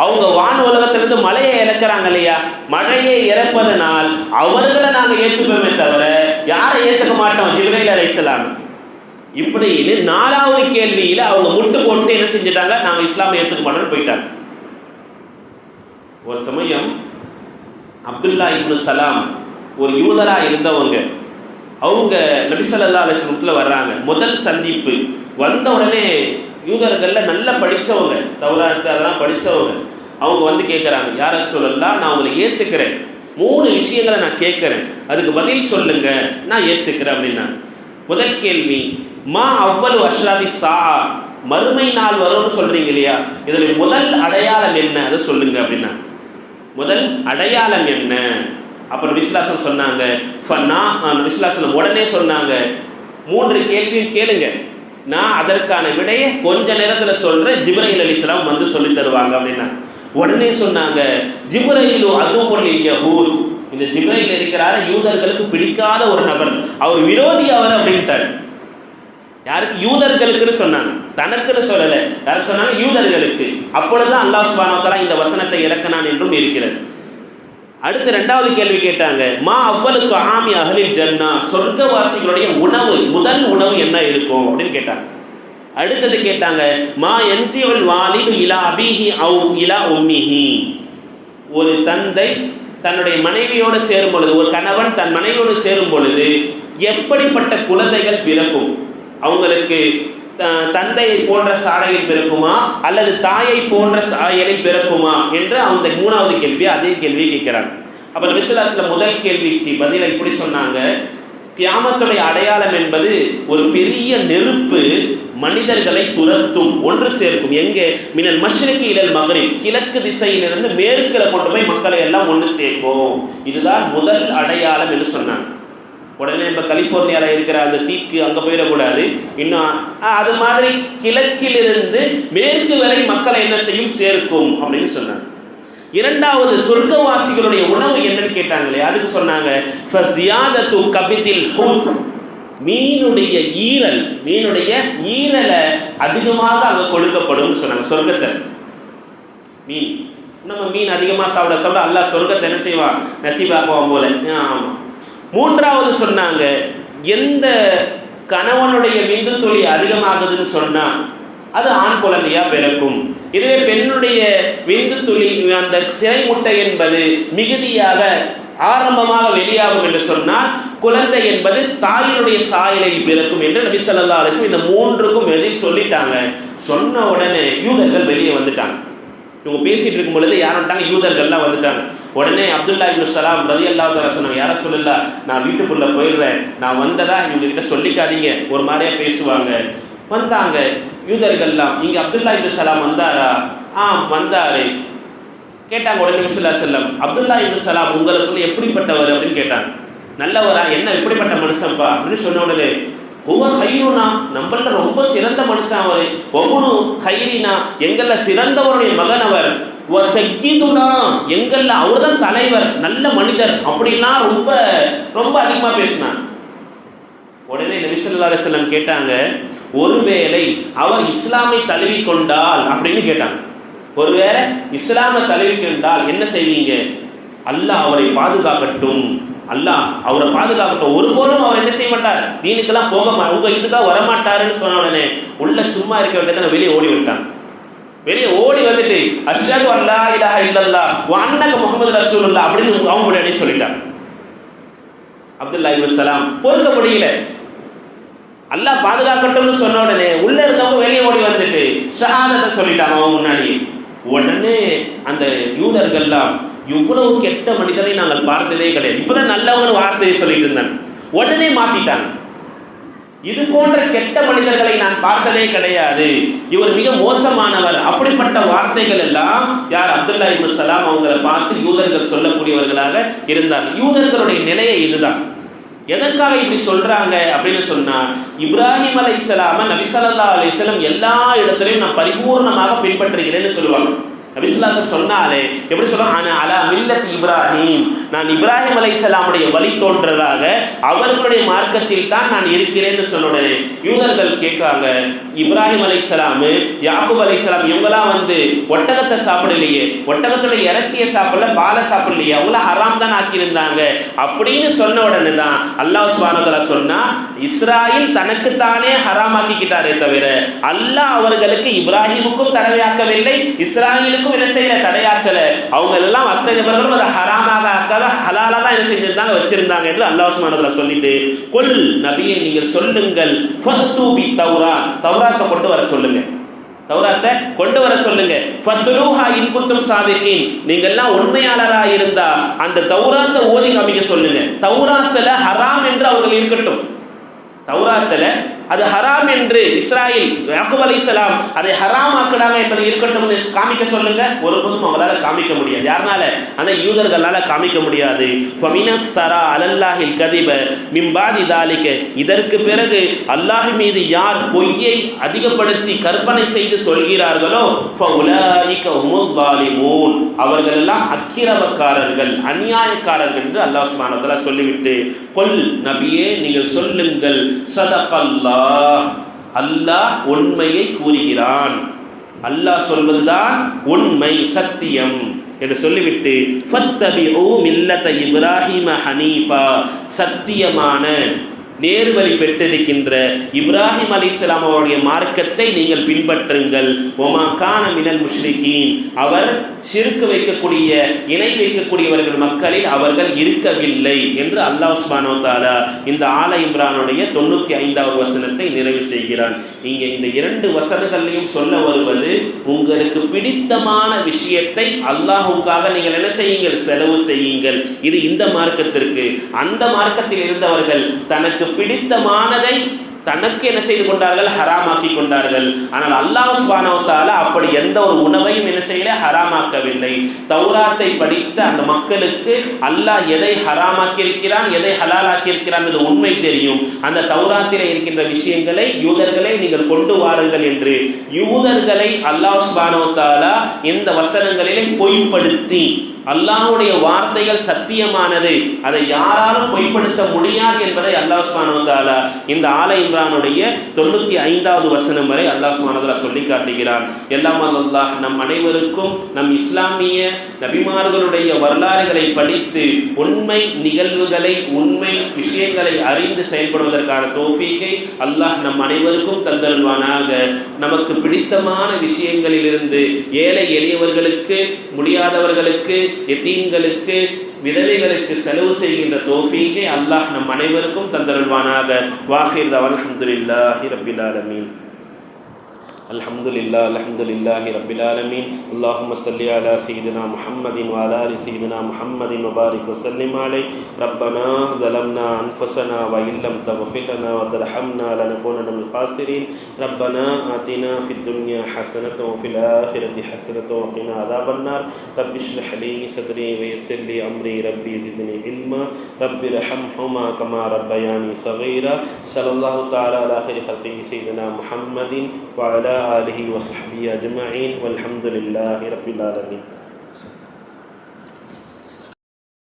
அவங்க வான் உலகத்திலிருந்து மழையை இறக்குறாங்க இல்லையா? மழையை இறப்பதனால் அவர்களை நாங்கள் ஏற்றுப்போமே தவிர யாரை ஏற்றுக்க மாட்டோம்? ஜிப்ரீல் அலைஹிஸ்ஸலாம். இப்படின்னு 4வது கேள்வியில அவங்க முட்டு போட்டு என்ன செஞ்சிட்டாங்க? நாங்கள் இஸ்லாமை ஏற்றுக்க மாட்டோம்னு போயிட்டாங்க. ஒரு சமயம் அப்துல்லா இப்னு சலாம் ஒரு யூதரா இருந்தவங்க, அவங்க நபி ஸல்லல்லாஹு அலைஹி வஸல்லம் வர்றாங்க. முதல் சந்திப்பு வந்த உடனே யூதர்களில் நல்லா படித்தவங்க, தௌராத் அதெல்லாம் படித்தவங்க, அவங்க வந்து கேட்குறாங்க, யார் ரசூலல்லாஹ், நான் உங்களை ஏற்றுக்கிறேன், 3 விஷயங்களை நான் கேட்குறேன், அதுக்கு பதில் சொல்லுங்க, நான் ஏற்றுக்கிறேன் அப்படின்னா. முதல் கேள்வி, மா அவ்வளவு அஷ்ராதி சா, மறுமை நாள் வரும்னு சொல்றீங்க இல்லையா, இதில் முதல் அடையாளம் என்ன, அதை சொல்லுங்க அப்படின்னா. முதல் அடையாளம் என்ன? அப்போ நபி ஸல்லல்லாஹு அலைஹி வஸல்லம் சொன்னாங்க, நபி ஸல்லல்லாஹு அலைஹி வஸல்லம் உடனே சொன்னாங்க, 3 கேள்வியும் கேளுங்க, நான் அதற்கான விடையை கொஞ்ச நேரத்தில் சொல்கிறேன், ஜிப்ரீல் அலைஹிஸ்ஸலாம் வந்து சொல்லி தருவாங்க அப்படின்னா. உடனே சொன்னாங்க, ஜிப்ரீலு அதுவுல் யஹூத், இந்த ஜிப்ரீல் இருக்கிறார யூதர்களுக்கு பிடிக்காத ஒரு நபர், அவர் விரோதி அவர் அப்படின்ட்டார். யாருக்கு? யூதர்களுக்குன்னு சொன்னாங்க, தனக்குன்னு சொல்லலை. யாருக்கு சொன்னாங்க? யூதர்களுக்கு. அப்பொழுதுதான் அல்லாஹ் சுப்ஹானஹு வ தஆலா இந்த வசனத்தை இறக்கினான் என்றும் இருக்கிறது. அடுத்து 2வது கேள்வி கேட்டாங்க, மா அவ்வளு துஆமி அஹ்லில் ஜன்னா, சொர்க்கவாசிகளுடைய உணவு, முதல் உணவு என்ன இருக்கும் அப்படின்னு கேட்டாங்க. அடுத்தது கேட்டாங்க, மா யன்சியுல் வாலிது இலா அபீஹி அவ் இலா உம்மிஹி, ஒரு தந்தை தன்னுடைய மனைவியோடு சேரும் பொழுது, ஒரு கணவன் தன் மனைவியோடு சேரும் பொழுது எப்படிப்பட்ட குழந்தைகள் பிறக்கும்? அவங்களுக்கு தந்தையை போன்ற சாடையில் பிறக்குமா அல்லது தாயை போன்ற சாயலில் பிறக்குமா என்று அந்த 3வது கேள்வி, அதே கேள்வியை கேட்கிறாங்க. அப்போ நபி ஸல்லல்லாஹு அலைஹி வஸல்லம் முதல் கேள்விக்கு பதிலை இப்படி சொன்னாங்க, கியாமத்துடைய அடையாளம் என்பது ஒரு பெரிய நெருப்பு மனிதர்களை துரத்தும், ஒன்று சேர்க்கும். எங்கே? மினல் மஷ்ரிகி இலல் மக்ரிப், கிழக்கு திசையிலிருந்து மேற்கில் கொண்டு போய் மக்களை எல்லாம் ஒன்று சேர்க்கும். இதுதான் முதல் அடையாளம் என்று சொன்னாங்க. உடனே இப்போ கலிஃபோர்னியாவில் இருக்கிற அந்த தீக்கு அங்கே போயிடக்கூடாது, இன்னும் அது மாதிரி கிழக்கிலிருந்து மேற்கு வரை மக்களை என்ன செய்யும்? சேர்க்கும் அப்படின்னு சொன்னாங்க. 2வது, சொர்க்கவாசிகளுடைய உணவு என்னன்னு கேட்டாங்களே, அதுக்கு சொன்னாங்க, ஃபஸியாதத்து கபிதில் ஹூத், மீனுடைய ஈரல், மீனுடைய ஈரலை அதிகமாக அங்கே கொடுக்கப்படும் சொன்னாங்க. சொர்க்கத்தில் மீன், நம்ம மீன் அதிகமாக சாப்பிட சாப்பிட அல்லாஹ் சொர்க்கத்தை என்ன செய்வான்? நசீபாக்குவான் போல. ஆமாம். 3வது சொன்னாங்க, எந்த கணவனுடைய விந்து துளி அதிகமாகுதுன்னு சொன்னால் அது ஆண் குழந்தையா பிறக்கும். இதுவே பெண்ணுடைய விந்து துளி, அந்த சிறை முட்டை என்பது மிகுதியாக ஆரம்பமாக வெளியாகும் என்று சொன்னால் குழந்தை என்பது தாயினுடைய சாயலில் பிறக்கும் என்று நபி ஸல்லல்லாஹு அலைஹி வஸல்லம் இந்த 3க்கும் எதில் சொல்லிட்டாங்க. சொன்ன உடனே யூதர்கள் வெளியே வந்துட்டாங்க. இவங்க பேசிட்டு இருக்கும் பொழுது யார் வந்துட்டாங்க? யூதர்கள்லாம் வந்துட்டாங்க. உடனே அப்துல்லா இப்னு சலாம் ரலியல்லாஹு தஆலா சொன்னாங்க, யார சொல்லலாம், நான் வீட்டுக்குள்ளே போயிடுறேன், நான் வந்ததா இவங்ககிட்ட சொல்லிக்காதீங்க, ஒரு மாதிரியாக பேசுவாங்க. வந்தாங்க யூதர்கள்லாம், இங்கே அப்துல்லா இப்னு சலாம் வந்தாரா? வந்தாரு. கேட்டாங்க. உடனே நபி ஸல்லல்லாஹு அலைஹி வஸல்லம், அப்துல்லா இப்னு சலாம் உங்களுக்குள்ள எப்படிப்பட்டவர் அப்படின்னு கேட்டாங்க. நல்லவரா? என்ன எப்படிப்பட்ட மனுஷன்ப்பா அப்படின்னு சொன்ன உடனே, ஹுவ ஹைருனா, நம்மள்ட்ட ரொம்ப சிறந்த மனுஷன் அவர், ஒவ்வொரு ஹைரினா, எங்களில் சிறந்தவருடைய மகன் அவர், சையிதுனா, எங்களில் அவர் தான் தலைவர், நல்ல மனிதர் அப்படின்னா ரொம்ப ரொம்ப அதிகமாக பேசினார். உடனே நபி ஸல்லல்லாஹு அலைஹி வஸல்லம் கேட்டாங்க, ஒருவேளை அவர் இஸ்லாமை தழுவி கொண்டால் அப்படின்னு கேட்டாங்க. ஒருவேளை இஸ்லாமை தழுவி கொண்டால் என்ன செய்வீங்க? அல்லாஹ் அவரை பாதுகாக்கட்டும், அல்லாஹ் அவரை பாதுகாக்கட்டும், ஒருபோதும் அவர் என்ன செய்ய மாட்டார், தீனுக்கெல்லாம் போக உங்க இதுக்காக வரமாட்டாருன்னு சொன்ன உடனே உள்ள சும்மா இருக்க வேண்டியதை வெளியே ஓடி விட்டாங்க. வெளியே ஓடி வந்துட்டு அஷ்ஹது அல்லா இலாஹ இல்லல்லாஹ் வ அன்னக முஹம்மது ரசூலுல்லாஹ் அப்படின்னு அவங்க முன்னாடியே சொல்லிட்டாங்க. அப்துல்லாஹ் இப்னு சலாம் பொறுக்க முடியல. அல்லாஹ் பாதுகாக்கட்டும்னு சொன்ன உடனே உள்ள இருந்தவங்க வெளியே ஓடி வந்துட்டு ஷஹாதத்தை சொல்லிட்டாங்க அவங்க முன்னாடி. உடனே அந்த யூதர்கள்லாம் இவ்வளவு கெட்ட மனிதரை நாங்கள் பார்த்ததே கிடையாது, இப்பதான் நல்லவங்க வார்த்தையை சொல்லிட்டு இருந்தாங்க, உடனே மாத்திட்டாங்க. இது போன்ற கெட்ட மனிதர்களை நான் பார்த்ததே கிடையாது, இவர் மிக மோசமானவர், அப்படிப்பட்ட வார்த்தைகள் எல்லாம் யார் அப்துல்லாஹ் இப்னு சலாம் அவங்களை பார்த்து யூதர்கள் சொல்லக்கூடியவர்களாக இருந்தார். யூதர்களுடைய நிலையை இதுதான். எதற்காக இப்படி சொல்றாங்க அப்படின்னு சொன்னா, இப்ராஹிம் அலைஹிஸ்ஸலாம நபி ஸல்லல்லாஹு அலைஹி வஸல்லம் எல்லா இடத்திலையும் நான் பரிபூர்ணமாக பின்பற்றுகிறேன்னு சொல்லுவாங்க. நபி ஸல்லல்லாஹு அலைஹி வஸல்லம் சொன்னாலே எப்படி சொல்றாங்க, அன அலா மில்லத் இப்ராஹிம், நான் இப்ராஹிம் அலைஹிஸ்ஸலாமுடைய வழித்தோன்றலாக அவர்களுடைய மார்க்கத்தில் தான் நான் இருக்கிறேன்னு சொன்ன உடனே யூதர்கள் கேட்காங்க, இப்ராஹிம் அலைஹிஸ்ஸலாம் யாக்கூப் அலைஹிஸ்ஸலாம் இவங்களாம் வந்து ஒட்டகத்தை சாப்பிடலையே, ஒட்டகத்துடைய இறைச்சியை சாப்பிடல, பாலை சாப்பிடலையே, அவங்கள ஹராம் தான் ஆக்கியிருந்தாங்க அப்படின்னு சொன்ன உடனே தான் அல்லாஹ் சுப்ஹானஹு வ தஆலா சொன்னா, இஸ்ராயில் தனக்குத்தானே ஹராமாக்கிக்கிட்டாரே தவிர அல்லாஹ் அவர்களுக்கு இப்ராஹிமுக்கும் தடையாக்கவில்லை, இஸ்ராயிலுக்கும் என்ன செய்யல, தடையாக்கல. அவங்க எல்லாம் அத்தனை நபர்களும் அதை ஹராமாக ஆக்காத ஹலாலா தான் என்ன செஞ்சிருந்தாங்க, வச்சிருந்தாங்க என்று அல்லாஹ் சுப்ஹானஹு வ தஆலா சொல்லிட்டு, குல் நபியே நீங்கள் சொல்லுங்கள், ஃபத்து பி தௌராத், தௌராத்தை கொண்டு வர சொல்லுங்க, தௌராத்தை கொண்டு வர சொல்லுங்க, ஃபத்லூஹா இன் குன்தும் சாதிகீன், நீங்க எல்லாம் உண்மையாளரா இருந்தா அந்த தௌராத்தை ஓதி காமிக்க சொல்லுங்க. தௌராத்துல ஹராம் என்று அவர்கள் இருக்கட்டும், தௌராத்துல அது ஹராம் என்று இஸ்ராயில் யாக்கூப் அலைஹிஸ்ஸலாம் அதை ஹராம் ஆக்குறாங்க என்பது இருக்கட்டும் காமிக்க சொல்லுங்க. ஒருபோதும் அவங்களால காமிக்க முடியாது. யாருனால? அந்த யூதர்களால காமிக்க முடியாது. ஃபமினஃப்தரா அலல்லாஹில் கதிப மின் பாதி தாலிக, இதற்கு பிறகு அல்லாஹ் மீது யார் பொய்யை அதிகப்படுத்தி கற்பனை செய்து சொல்கிறார்களோ ஃபஉலாயிக ஹுமுல் ஸாலிமூன், அவர்கள் எல்லாம் அக்கிரமக்காரர்கள், அநியாயக்காரர்கள் என்று அல்லாஹ் சுப்ஹானஹு வ தஆலா சொல்லிவிட்டு, கொல் நபியே நீங்கள் சொல்லுங்கள், ஸதகல்லாஹ், அல்லாஹ் உண்மையை கூறுகிறான், அல்லாஹ் சொல்வதுதான் உண்மை, சத்தியம் என்று சொல்லிவிட்டு, ஃபத்தபிஉ மில்லத இப்ராஹிம ஹனீஃபா, சத்தியமான நேர்வழி பெற்றிருக்கின்ற இப்ராஹிம் அலைஹிஸ்ஸலாம் அவருடைய மார்க்கத்தை நீங்கள் பின்பற்றுங்கள். ஒமா கான மினல் முஷ்ரிகீன், அவர் ஷிர்க் வைக்கக்கூடிய, இணை வைக்கக்கூடியவர்கள் மக்களில் அவர்கள் இருக்கவில்லை என்று அல்லாஹ் சுப்ஹானஹு வ தஆலா இந்த ஆல இம்ரானுடைய 95வது வசனத்தை நிறைவு செய்கிறான். இங்கே இந்த 2 வசனங்களையும் சொல்ல வருவது, உங்களுக்கு பிடித்தமான விஷயத்தை அல்லாஹ்வுக்காக நீங்கள் என்ன செய்யுங்கள், செலவு செய்யுங்கள். இது இந்த மார்க்கத்திற்கு. அந்த மார்க்கத்தில் இருந்தவர்கள் தனக்கு பிடித்தமானதை தனக்கு என்ன செய்து கொண்டார்கள், ஹராமாக்கி கொண்டார்கள். ஆனால் அல்லாஹ் சுப்ஹானஹு வ தஆலா அப்படி எந்த ஒரு உணவையும் என்ன செய்யல, ஹராமாக்கவில்லை. தௌராத்தை படித்த அந்த மக்களுக்கு அல்லாஹ் எதை ஹராமாக்கி இருக்கிறான், எதை ஹலாலாக்கி இருக்கிறான் என்று உண்மை தெரியும். அந்த தௌராத்திலே இருக்கின்ற விஷயங்களை யூதர்களை நீங்கள் கொண்டு வாருங்கள் என்று யூதர்களை அல்லாஹ் சுப்ஹானஹு வ தஆலா இந்த வசனங்களிலே பொய்ப்படுத்தி, அல்லாஹ்வுடைய வார்த்தைகள் சத்தியமானது, அதை யாராலும் பொய்ப்படுத்த முடியாது என்பதை அல்லாஹ் சுப்ஹானஹு வ தஆலா இந்த ஆல இம்ரானுடைய 95வது வசனம் வரை அல்லாஹ் சுப்ஹானஹு வ தஆலா சொல்லி காட்டுகிறான். எல்லாம் அல்லாஹ் நம் அனைவருக்கும் நம் இஸ்லாமிய நபிமார்களுடைய வரலாறுகளை படித்து உண்மை நிகழ்வுகளை, உண்மை விஷயங்களை அறிந்து செயல்படுவதற்கான தௌஃபீக்கை அல்லாஹ் நம் அனைவருக்கும் தந்தருள்வானாக. நமக்கு பிடித்தமான விஷயங்களிலிருந்து ஏழை எளியவர்களுக்கு, முடியாதவர்களுக்கு, யதீம்களுக்கு, விதவைகளுக்கு செலவு செய்கின்ற தௌஃபீக்கை அல்லாஹ் நம் அனைவருக்கும் தந்தருள்வானாக. வாஹிர் தஅவானா அல்ஹம்துலில்லாஹி ரப்பில் ஆலமீன். அல்ஹம்துலில்லாஹ் அல்ஹம்துலில்லாஹி ரப்பில் ஆலமீன். அல்லாஹும்ம ஸல்லி அலா சய்யிதினா முஹம்மதின் வ அலா ஆலி சய்யிதினா முஹம்மதின் வ பாரிக் வ ஸல்லிம் அலைஹி. ரப்பனா ஸலம்னா அன்ஃபுஸனா வ இல்லம் தக்ஃபிர் லனா வ தர்ஹம்னா லனகூனன்ன மினல் காசிரீன். ரப்பனா ஆதினா ஃபித் துன்யா ஹஸனத்தன் வ ஃபில் ஆখিরাতি ஹஸனத்தன் வ கினா அஸாபன் நார். ரப்பி இஷ்ரஹ் லி ஸத்ரி வ யஸ்ஸிர் லி அம்ரி. ரப்பி ஸித்னி இல்மா. ரப்பி ரஹம்ஹுமா கமா ரப்பயானி ஸகீரா. ஸல்லல்லாஹு தஆலா அலா கைரி ஹல்கி சய்யிதினா முஹம்மதின் வ அலா آله وصحبه أجمعين والحمد لله رب العالمين.